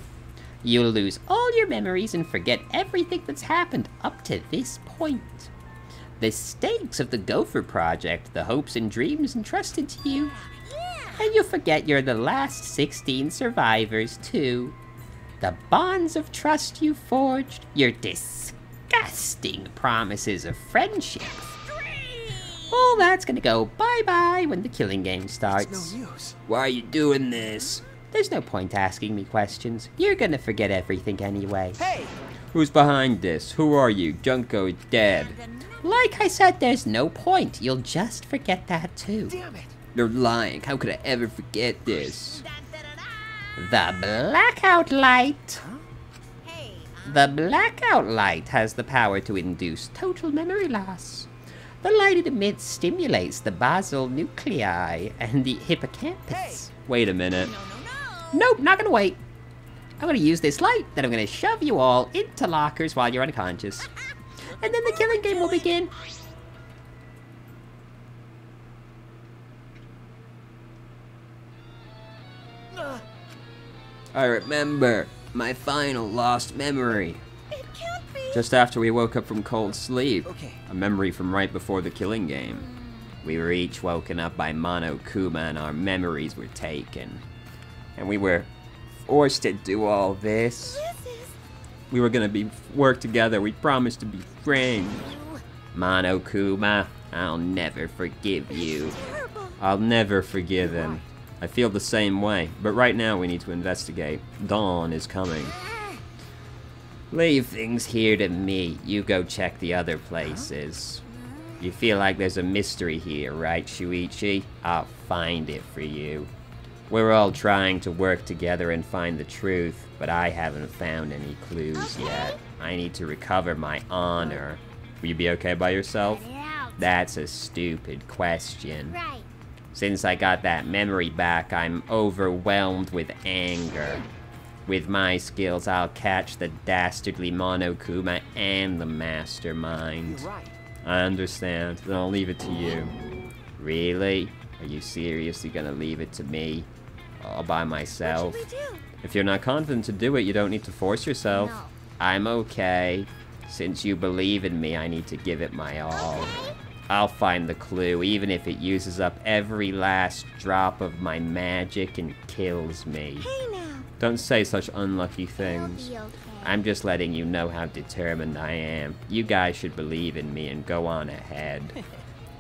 You'll lose all your memories and forget everything that's happened up to this point. The stakes of the Gopher Project, the hopes and dreams entrusted to you. And you'll forget you're the last 16 survivors, too. The bonds of trust you forged, your disgusting promises of friendship. All that's gonna go bye-bye when the killing game starts. It's no use. Why are you doing this? There's no point asking me questions. You're gonna forget everything anyway. Hey! Who's behind this? Who are you? Junko is dead. Like I said, there's no point. You'll just forget that too. Damn it! You're lying. How could I ever forget this? The blackout light. The blackout light has the power to induce total memory loss. The light it emits stimulates the basal nuclei and the hippocampus. Wait a minute. Nope, not gonna wait. I'm gonna use this light, then I'm gonna shove you all into lockers while you're unconscious. And then the killing game will begin. I remember my final lost memory. It can't be. Just after we woke up from cold sleep. Okay. A memory from right before the killing game. We were each woken up by Monokuma and our memories were taken. And we were forced to do all this. We were gonna work together. We promised to be friends. Monokuma, I'll never forgive you. I'll never forgive him. I feel the same way, but right now we need to investigate. Dawn is coming. Leave things here to me. You go check the other places. You feel like there's a mystery here, right, Shuichi? I'll find it for you. We're all trying to work together and find the truth, but I haven't found any clues yet. I need to recover my honor. Will you be okay by yourself? That's a stupid question. Right. Since I got that memory back, I'm overwhelmed with anger. With my skills, I'll catch the dastardly Monokuma and the mastermind. You're right. I understand. Then I'll leave it to you. Really? Are you seriously gonna leave it to me? All by myself? What should we do? If you're not confident to do it, you don't need to force yourself. No. I'm okay. Since you believe in me, I need to give it my all. Okay. I'll find the clue, even if it uses up every last drop of my magic and kills me. Hey now. Don't say such unlucky things. I'll be okay. I'm just letting you know how determined I am. You guys should believe in me and go on ahead.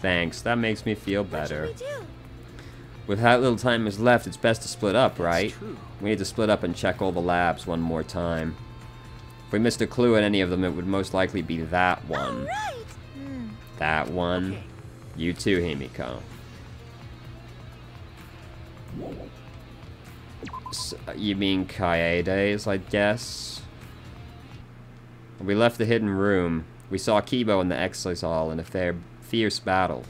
Thanks, that makes me feel better. What should we do? With how little time is left, it's best to split up, right? True. We need to split up and check all the labs one more time. If we missed a clue at any of them, it would most likely be that one. All right. That one. Okay. You too, Himiko. You mean Kaede's, I guess? When we left the hidden room, we saw Kibo in the exercise hall in a fierce battle.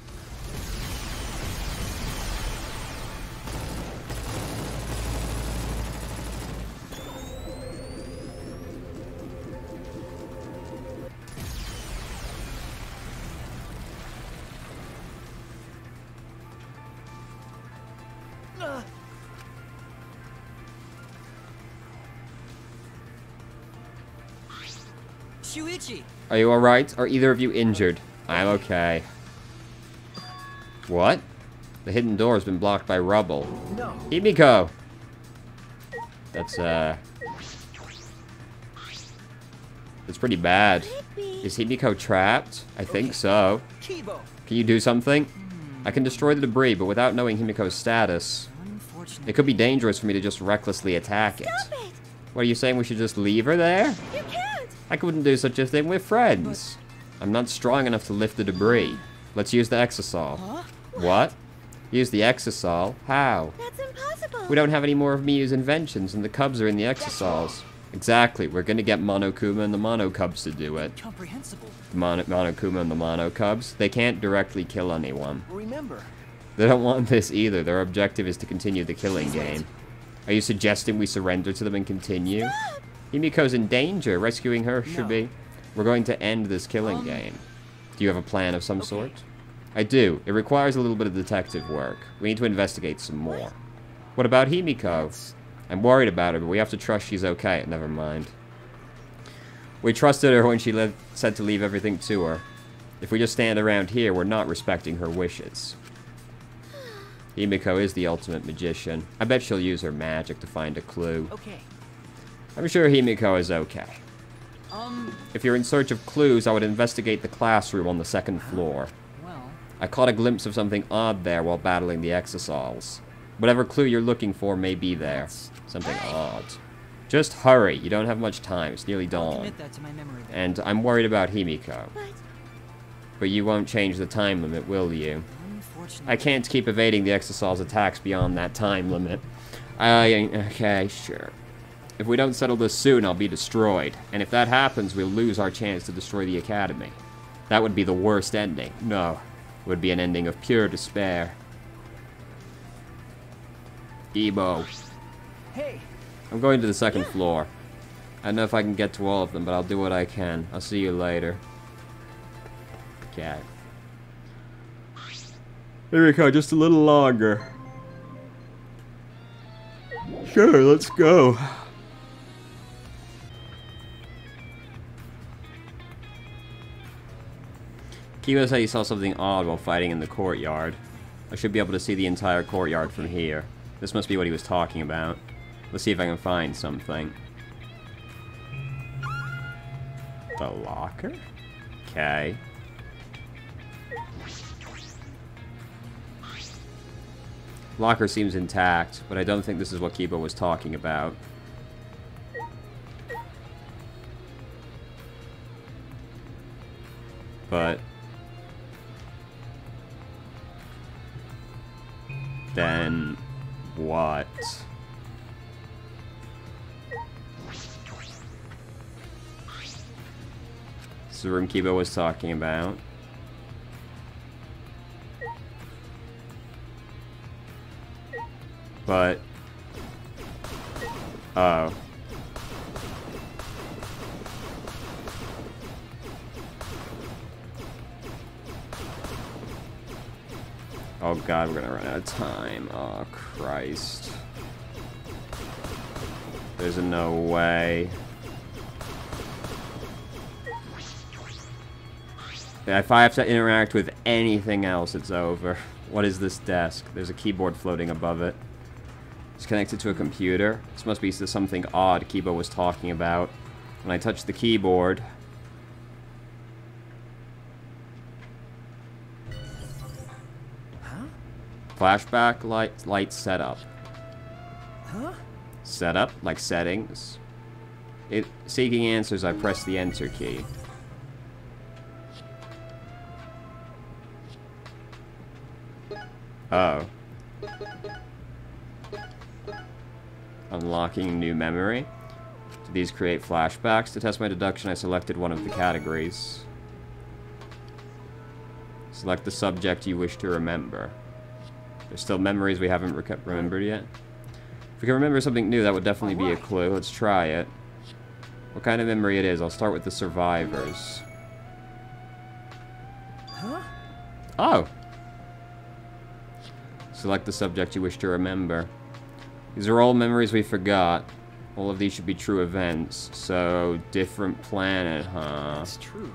Shuichi! Are you alright? Are either of you injured? I'm okay. What? The hidden door has been blocked by rubble. No. Himiko! That's pretty bad. Is Himiko trapped? I think so. Kibo! Can you do something? I can destroy the debris, but without knowing Himiko's status, Unfortunately. it could be dangerous for me to just recklessly attack it. What are you saying, we should just leave her there? You can't. I couldn't do such a thing, we're friends. I'm not strong enough to lift the debris. Let's use the exisal. Huh? What? Use the exisal? How? That's impossible. We don't have any more of Miyu's inventions, and the cubs are in the exisals. Exactly, we're gonna get Monokuma and the Mono Cubs to do it. Incomprehensible. The Monokuma and the Mono Cubs, they can't directly kill anyone. Remember. They don't want this either, their objective is to continue the killing game. Are you suggesting we surrender to them and continue? Himiko's in danger, rescuing her should be. We're going to end this killing game. Do you have a plan of some sort? I do. It requires a little bit of detective work. We need to investigate some more. What about Himiko? I'm worried about her, but we have to trust she's okay. Never mind. We trusted her when she said to leave everything to her. If we just stand around here, we're not respecting her wishes. Himiko is the ultimate magician. I bet she'll use her magic to find a clue. Okay. I'm sure Himiko is okay. If you're in search of clues, I would investigate the classroom on the second floor. Well. I caught a glimpse of something odd there while battling the exisals. Whatever clue you're looking for may be there. Something odd. Just hurry. You don't have much time. It's nearly I'll dawn. commit that to my memory bank. And I'm worried about Himiko. But you won't change the time limit, will you? Unfortunately. I can't keep evading the exisals' attacks beyond that time limit. Okay, sure. If we don't settle this soon, I'll be destroyed. And if that happens, we'll lose our chance to destroy the Academy. That would be the worst ending. No. It would be an ending of pure despair. Ebo. Hey. I'm going to the second floor. I don't know if I can get to all of them, but I'll do what I can. I'll see you later. Okay. Here we go, just a little longer. Sure, let's go. Kiba said he saw something odd while fighting in the courtyard. I should be able to see the entire courtyard from here. This must be what he was talking about. Let's see if I can find something. The locker? Okay. Locker seems intact, but I don't think this is what Kiba was talking about. But then what? This is the room Kiba was talking about. But oh. Oh god, we're gonna run out of time. Oh Christ. There's no way. Yeah, if I have to interact with anything else, it's over. What is this desk? There's a keyboard floating above it. It's connected to a computer. This must be something odd Kiba was talking about. When I touch the keyboard... Huh? Flashback light setup. Huh? Setup, like settings. Seeking answers, I press the enter key. Oh. Unlocking new memory. Do these create flashbacks? To test my deduction, I selected one of the categories. Select the subject you wish to remember. There's still memories we haven't remembered yet. If we can remember something new, that would definitely be a clue. Let's try it. What kind of memory it is? I'll start with the survivors. Huh? Oh! Select the subject you wish to remember. These are all memories we forgot. All of these should be true events. So, different planet, huh? That's true.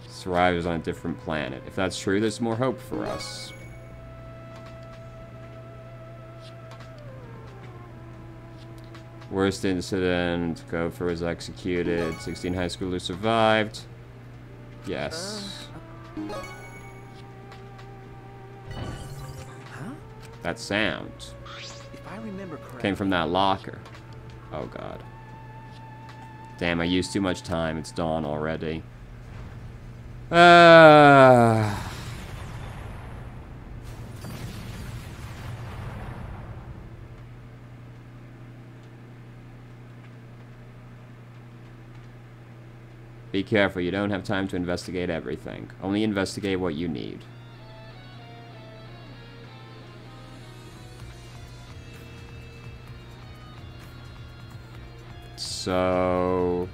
Survivors on a different planet. If that's true, there's more hope for us. Worst incident. Gopher was executed. 16 high schoolers survived. Yes. Huh? That sound. If I remember correctly, Came from that locker. Oh god. Damn, I used too much time. It's dawn already. Be careful, you don't have time to investigate everything. Only investigate what you need. So...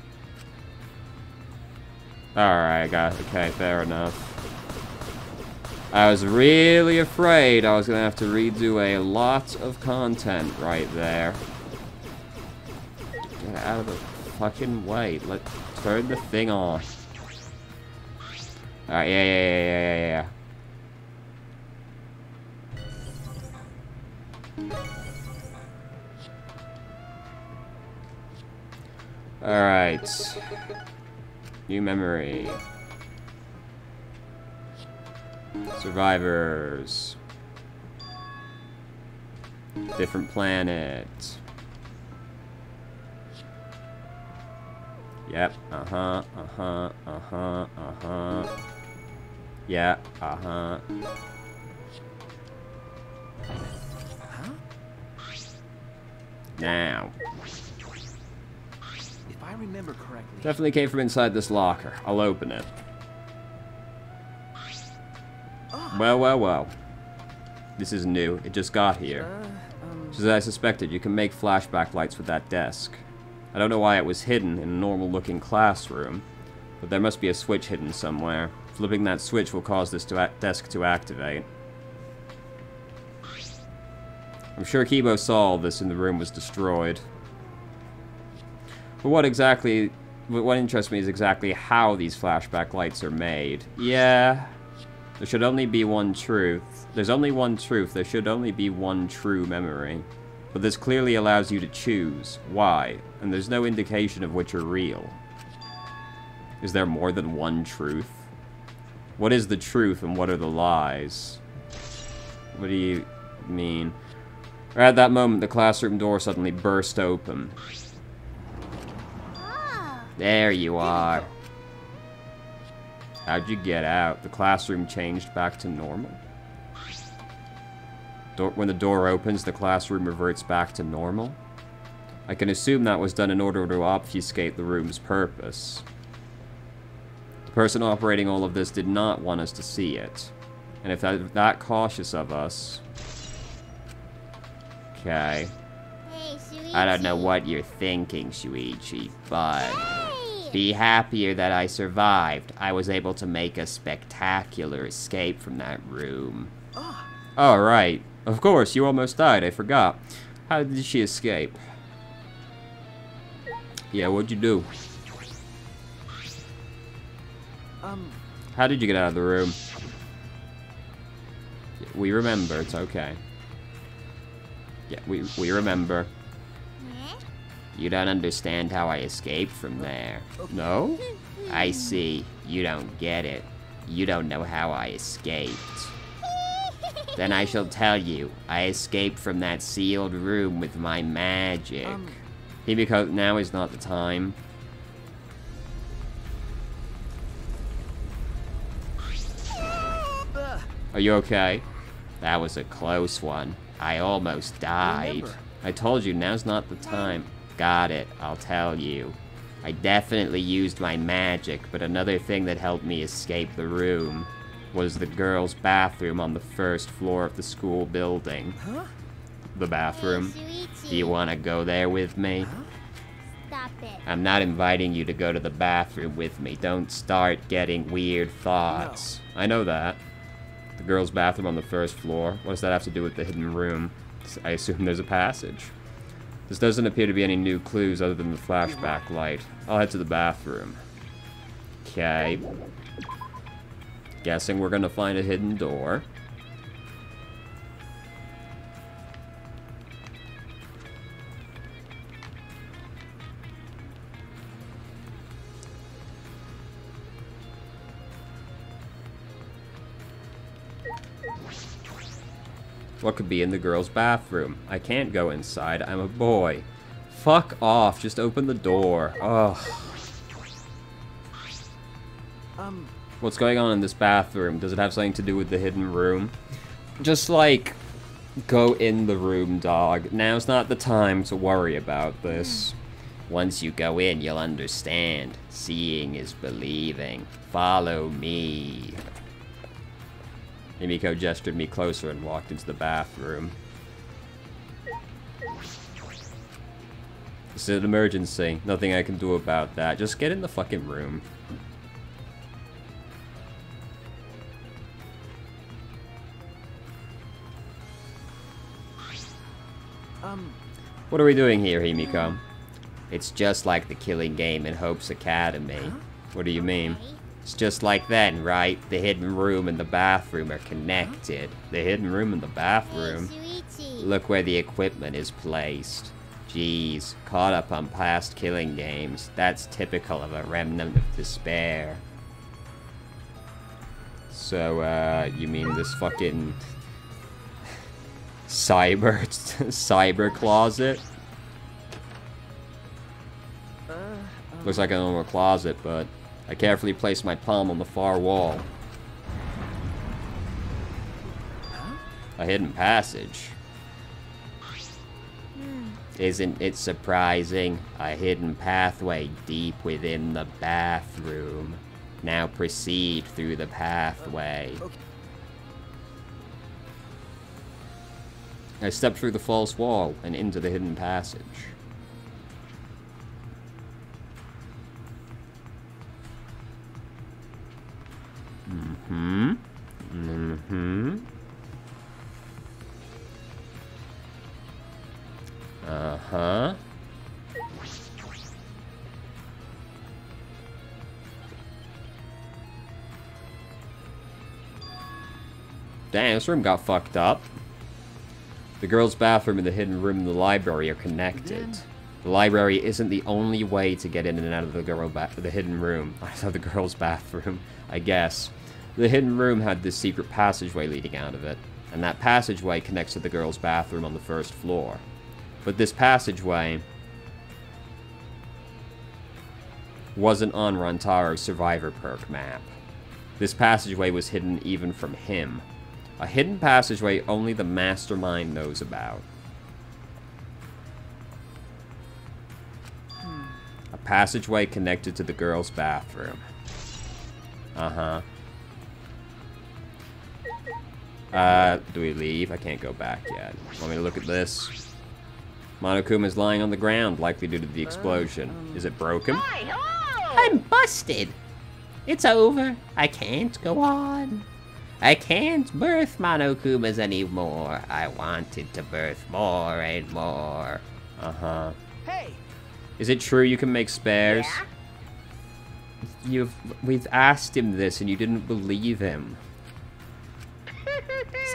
Alright, okay, fair enough. I was really afraid I was gonna have to redo a lot of content right there. Get out of the fucking way. Turn the thing on. Alright, yeah. Alright. New memory. Survivors. Different planet. Yep, Yeah, Huh? Now. If I remember correctly... Definitely came from inside this locker. I'll open it. Oh. Well. This is new. It just got here. Just as I suspected, you can make flashback lights with that desk. I don't know why it was hidden in a normal-looking classroom, but there must be a switch hidden somewhere. Flipping that switch will cause this desk to activate. I'm sure Kibo saw all this and the room was destroyed. But what interests me is exactly how these flashback lights are made. Yeah, there should only be one truth. There's only one truth. There should only be one true memory. But this clearly allows you to choose. Why? And there's no indication of which are real. Is there more than one truth? What is the truth and what are the lies? What do you mean? At that moment, the classroom door suddenly burst open. There you are. How'd you get out? The classroom changed back to normal? When the door opens, the classroom reverts back to normal? I can assume that was done in order to obfuscate the room's purpose. The person operating all of this did not want us to see it. And if they're that cautious of us... Okay. Hey, Shuichi. I don't know what you're thinking, Shuichi, but... Be happier that I survived. I was able to make a spectacular escape from that room. Oh, right. Of course, you almost died. I forgot. How did she escape? Yeah, what'd you do? How did you get out of the room? We remember. It's okay. Yeah, we remember. You don't understand how I escaped from there. No? I see. You don't get it. You don't know how I escaped. Then I shall tell you. I escaped from that sealed room with my magic. Himiko, now is not the time. Are you okay? That was a close one. I almost died. I told you, now's not the time. Got it, I'll tell you. I definitely used my magic, but another thing that helped me escape the room was the girls' bathroom on the first floor of the school building. The bathroom. Do you want to go there with me? Stop it. I'm not inviting you to go to the bathroom with me. Don't start getting weird thoughts. No. I know that. The girls' bathroom on the first floor. What does that have to do with the hidden room? I assume there's a passage. This doesn't appear to be any new clues other than the flashback light. I'll head to the bathroom. Okay. Guessing we're gonna find a hidden door. What could be in the girls' bathroom? I can't go inside. I'm a boy. Fuck off. Just open the door. Ugh. What's going on in this bathroom? Does it have something to do with the hidden room? Just, like, go in the room, dog. Now's not the time to worry about this. Once you go in, you'll understand. Seeing is believing. Follow me. Himiko gestured me closer and walked into the bathroom. This is an emergency. Nothing I can do about that. Just get in the fucking room. What are we doing here, Himiko? It's just like the killing game in Hope's Academy. What do you mean? It's just like then, right? The hidden room and the bathroom are connected. The hidden room and the bathroom? Look where the equipment is placed. Jeez, caught up on past killing games. That's typical of a remnant of despair. So, you mean this fucking... cyber closet? Looks like a normal closet, but I carefully placed my palm on the far wall. A hidden passage. Isn't it surprising? A hidden pathway deep within the bathroom. Now proceed through the pathway. I stepped through the false wall and into the hidden passage. Mm-hmm. Mm-hmm. Uh-huh. Dang, this room got fucked up. The girls' bathroom and the hidden room in the library are connected. The library isn't the only way to get in and out of the hidden room. I saw the girls' bathroom, I guess. The hidden room had this secret passageway leading out of it, and that passageway connects to the girls' bathroom on the first floor. But this passageway wasn't on Rantaro's survivor perk map. This passageway was hidden even from him. A hidden passageway only the mastermind knows about. A passageway connected to the girls' bathroom. Uh-huh. Do we leave? I can't go back yet. Want me to look at this? Monokuma is lying on the ground, likely due to the explosion. Is it broken? I'm busted. It's over. I can't go on. I can't birth Monokumas anymore. I wanted to birth more and more. Uh-huh. Hey! Is it true you can make spares? Yeah? We've asked him this and you didn't believe him.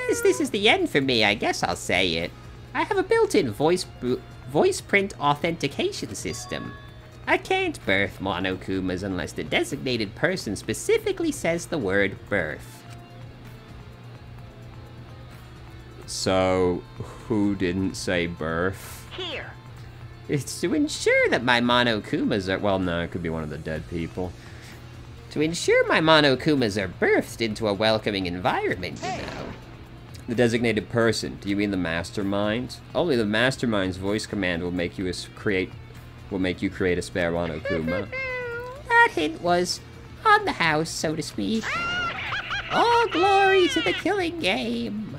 Since this is the end for me, I guess I'll say it. I have a built-in voice print authentication system. I can't birth Monokumas unless the designated person specifically says the word birth. So, who didn't say birth? Here. It's to ensure that my Monokumas are... Well, no, it could be one of the dead people. To ensure my Monokumas are birthed into a welcoming environment, you know. The designated person. Do you mean the mastermind? Only the mastermind's voice command will make you create a spare Monokuma. That hint was on the house, so to speak. All glory to the killing game.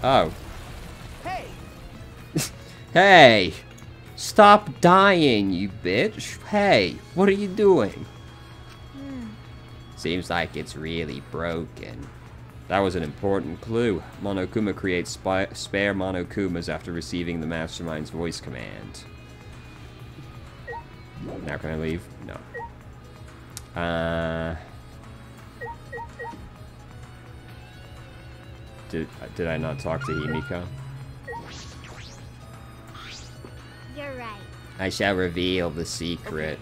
Oh. Hey! Hey! Stop dying, you bitch. Hey, what are you doing? Seems like it's really broken. That was an important clue. Monokuma creates spare Monokumas after receiving the mastermind's voice command. Now can I leave? No. Did I not talk to Himiko? You're right. I shall reveal the secret.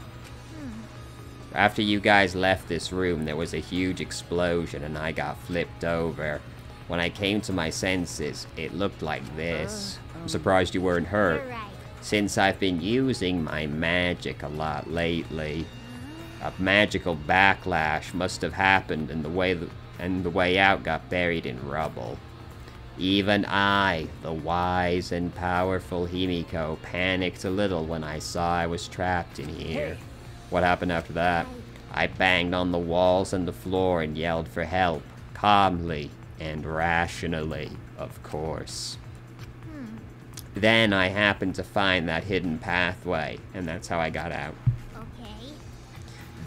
After you guys left this room, there was a huge explosion and I got flipped over. When I came to my senses, it looked like this. I'm surprised you weren't hurt. You're right. Since I've been using my magic a lot lately, a magical backlash must have happened and the way out got buried in rubble. Even I, the wise and powerful Himiko, panicked a little when I saw I was trapped in here. What happened after that? I banged on the walls and the floor and yelled for help, calmly and rationally, of course. Then I happened to find that hidden pathway, and that's how I got out. Okay.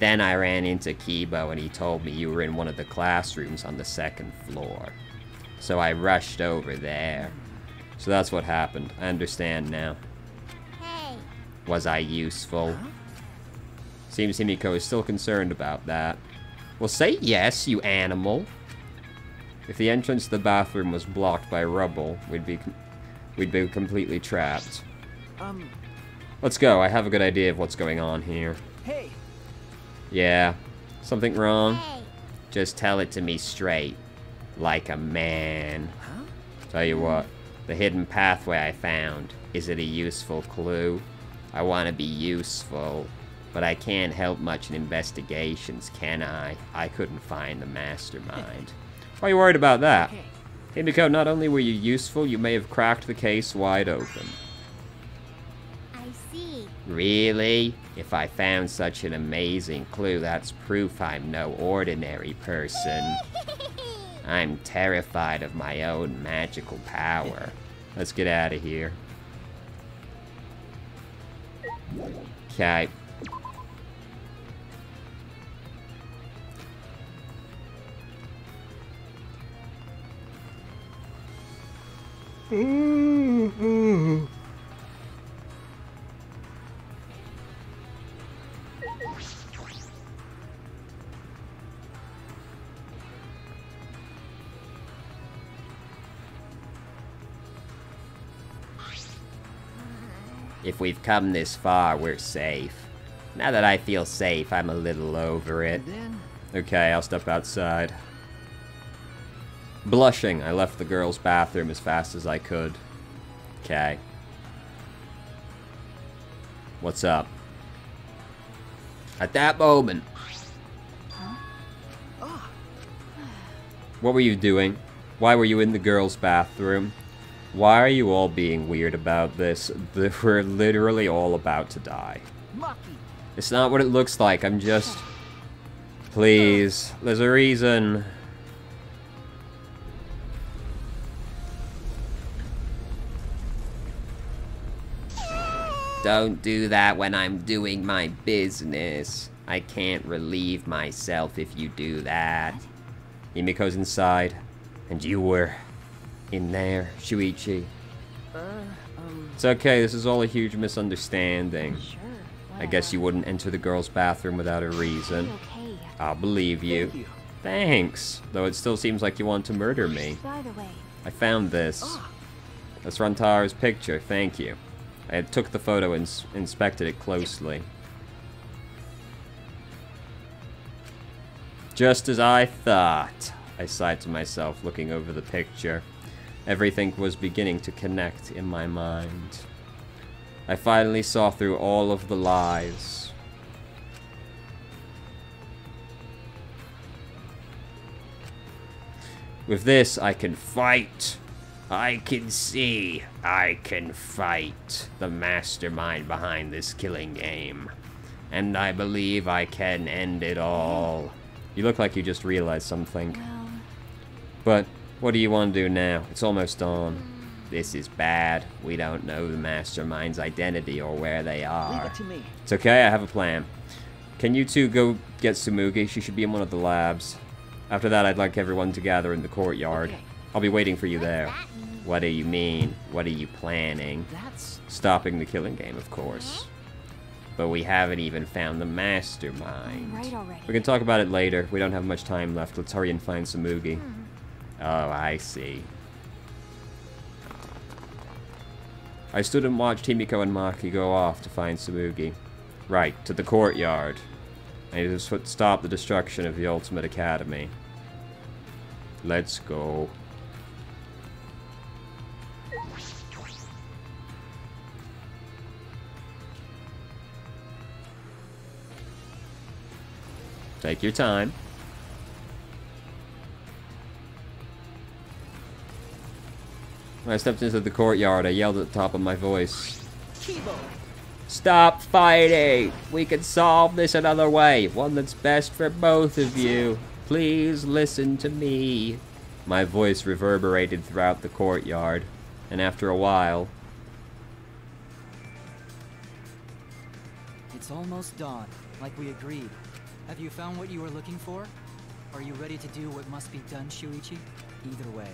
Then I ran into Kibo and he told me you were in one of the classrooms on the second floor. So I rushed over there. So that's what happened. I understand now. Hey. Was I useful? Seems Himiko is still concerned about that. Well, say yes, you animal. If the entrance to the bathroom was blocked by rubble, we'd be completely trapped. Let's go. I have a good idea of what's going on here. Hey. Yeah. Something wrong? Hey. Just tell it to me straight. Like a man. Tell you what. The hidden pathway I found. Is it a useful clue? I want to be useful. But I can't help much in investigations, can I? I couldn't find the mastermind. Why are you worried about that? Himiko, not only were you useful, you may have cracked the case wide open. I see. Really? If I found such an amazing clue, that's proof I'm no ordinary person. I'm terrified of my own magical power. Let's get out of here. Okay. If we've come this far, we're safe. Now that I feel safe, I'm a little over it. Okay, I'll step outside. Blushing, I left the girls' bathroom as fast as I could. Okay. What's up? At that moment. What were you doing? Why were you in the girls' bathroom? Why are you all being weird about this? We're literally all about to die. It's not what it looks like. I'm just... Please. There's a reason. Don't do that when I'm doing my business. I can't relieve myself if you do that. Himiko's inside. And you were... in there, Shuichi. It's okay, this is all a huge misunderstanding. Sure. I guess you wouldn't enter the girls' bathroom without a reason. Okay. I'll believe you. Thanks. Though it still seems like you want to murder me. By the way. I found this. That's Rantaro's picture, thank you. I took the photo and inspected it closely. Just as I thought, I sighed to myself, looking over the picture. Everything was beginning to connect in my mind. I finally saw through all of the lies. With this, I can fight. I can see. I can fight the mastermind behind this killing game. And I believe I can end it all. You look like you just realized something. Well... But... what do you want to do now? It's almost dawn. This is bad. We don't know the mastermind's identity or where they are. Leave it to me. It's okay, I have a plan. Can you two go get Tsumugi? She should be in one of the labs. After that, I'd like everyone to gather in the courtyard. Okay. I'll be waiting for you there. What do you mean? What are you planning? Stopping the killing game, of course. But we haven't even found the mastermind. Right already. We can talk about it later. We don't have much time left. Let's hurry and find Tsumugi. Oh, I see. I stood and watched Himiko and Maki go off to find Tsumugi. Right, to the courtyard. I need to stop the destruction of the Ultimate Academy. Let's go. Take your time. When I stepped into the courtyard, I yelled at the top of my voice. Stop fighting! We can solve this another way. One that's best for both of you. Please listen to me. My voice reverberated throughout the courtyard. And after a while... It's almost dawn, like we agreed. Have you found what you were looking for? Are you ready to do what must be done, Shuichi? Either way,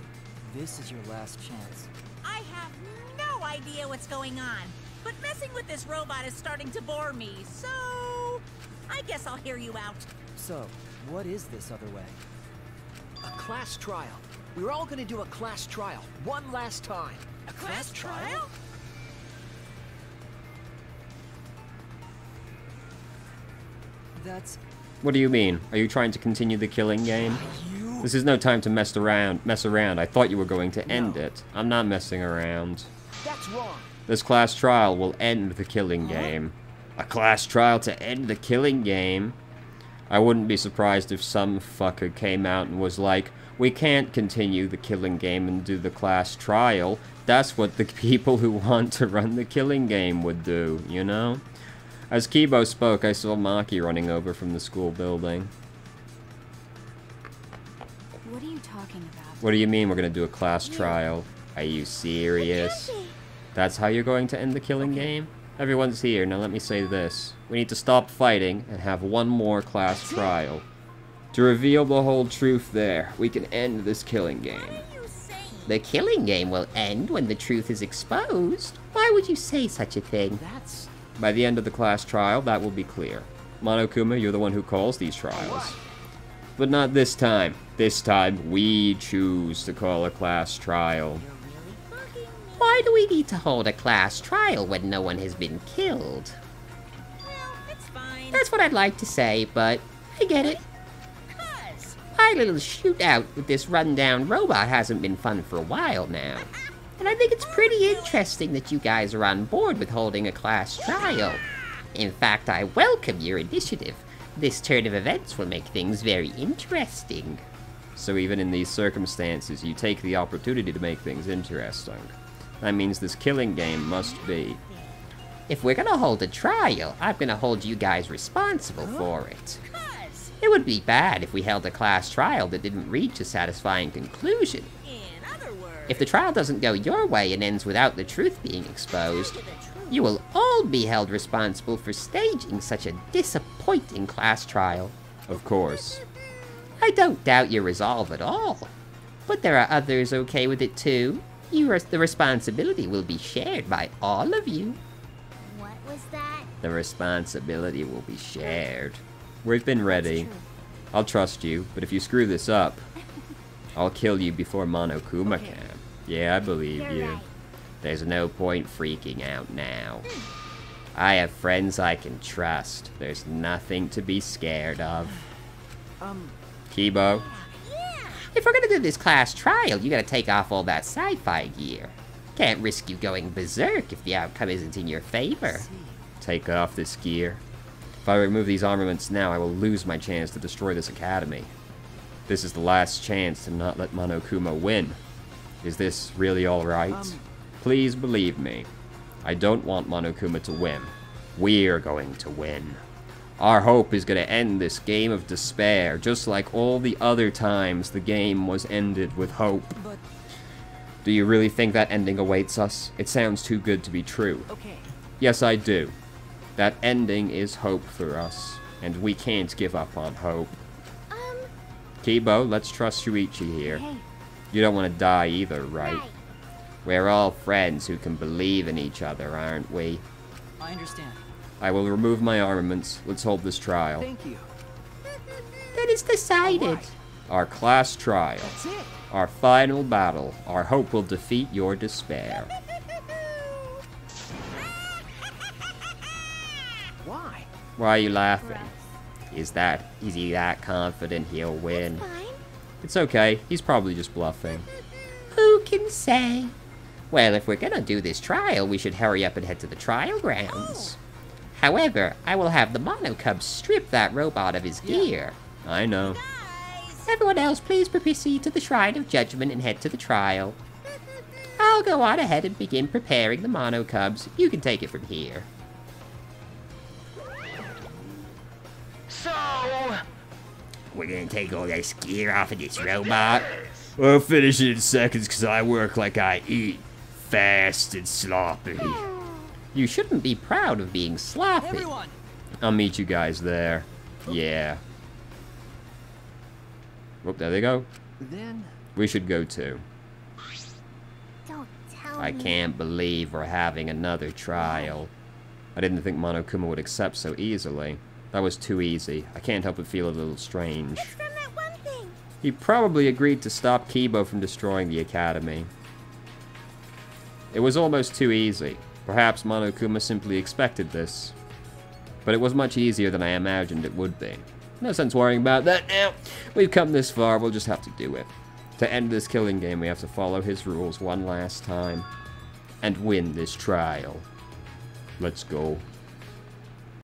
this is your last chance. I have no idea what's going on, but messing with this robot is starting to bore me, so I guess I'll hear you out. So, what is this other way? A class trial. We're all gonna do a class trial, one last time. A class trial? That's... What do you mean? Are you trying to continue the killing game? This is no time to mess around. I thought you were going to end it. I'm not messing around. That's wrong. This class trial will end the killing game. A class trial to end the killing game? I wouldn't be surprised if some fucker came out and was like, we can't continue the killing game and do the class trial. That's what the people who want to run the killing game would do, you know? As Kibo spoke, I saw Maki running over from the school building. What are you talking about? What do you mean we're gonna do a class trial? Are you serious? That's how you're going to end the killing game? Everyone's here, now let me say this. We need to stop fighting and have one more class trial. To reveal the whole truth there, we can end this killing game. The killing game will end when the truth is exposed. Why would you say such a thing? By the end of the class trial, that will be clear. Monokuma, you're the one who calls these trials. But not this time. This time, we choose to call a class trial. Why do we need to hold a class trial when no one has been killed? Well, it's fine. That's what I'd like to say, but I get it. My little shootout with this rundown robot hasn't been fun for a while now. And I think it's pretty interesting that you guys are on board with holding a class trial. In fact, I welcome your initiative. This turn of events will make things very interesting. So even in these circumstances, you take the opportunity to make things interesting. That means this killing game must be. If we're gonna hold a trial, I'm gonna hold you guys responsible for it. It would be bad if we held a class trial that didn't reach a satisfying conclusion. In other words, If the trial doesn't go your way and ends without the truth being exposed, you will all be held responsible for staging such a disappointing class trial. Of course. I don't doubt your resolve at all. But there are others okay with it too. The responsibility will be shared by all of you. What was that? The responsibility will be shared. We've been ready. I'll trust you, but if you screw this up, I'll kill you before Monokuma can. Yeah, I believe You're you. right. There's no point freaking out now. I have friends I can trust. There's nothing to be scared of. Kibo? If we're gonna do this class trial, you gotta take off all that sci-fi gear. Can't risk you going berserk if the outcome isn't in your favor. Take off this gear. If I remove these armaments now, I will lose my chance to destroy this academy. This is the last chance to not let Monokuma win. Is this really alright? Please believe me. I don't want Monokuma to win. We're going to win. Our hope is going to end this game of despair, just like all the other times the game was ended with hope. Do you really think that ending awaits us? It sounds too good to be true. Yes, I do. That ending is hope for us, and we can't give up on hope. Kibo, let's trust Shuichi here. Hey. You don't want to die either, right? We're all friends who can believe in each other, aren't we? I understand. I will remove my armaments. Let's hold this trial. Thank you. Then it's decided. Our class trial. That's it. Our final battle. Our hope will defeat your despair. Why? Why are you laughing? Is he that confident he'll win? Fine. It's okay. He's probably just bluffing. Who can say? Well, if we're gonna do this trial, we should hurry up and head to the trial grounds. However, I will have the Mono Cub strip that robot of his gear. I know. Everyone else, please proceed to the Shrine of Judgment and head to the trial. I'll go on ahead and begin preparing the Mono Cubs. You can take it from here. So, we're gonna take all this gear off of this robot. I'll finish it in seconds because I work like I eat. Fast and sloppy. You shouldn't be proud of being sloppy. Everyone! I'll meet you guys there. Yeah. Whoop, there they go. Then We should go too. Don't tell I me. can't believe we're having another trial. I didn't think Monokuma would accept so easily. That was too easy. I can't help but feel a little strange. It's from that one thing. He probably agreed to stop Kibo from destroying the academy. It was almost too easy. Perhaps Monokuma simply expected this. But it was much easier than I imagined it would be. No sense worrying about that now. We've come this far, we'll just have to do it. To end this killing game, we have to follow his rules one last time. And win this trial. Let's go.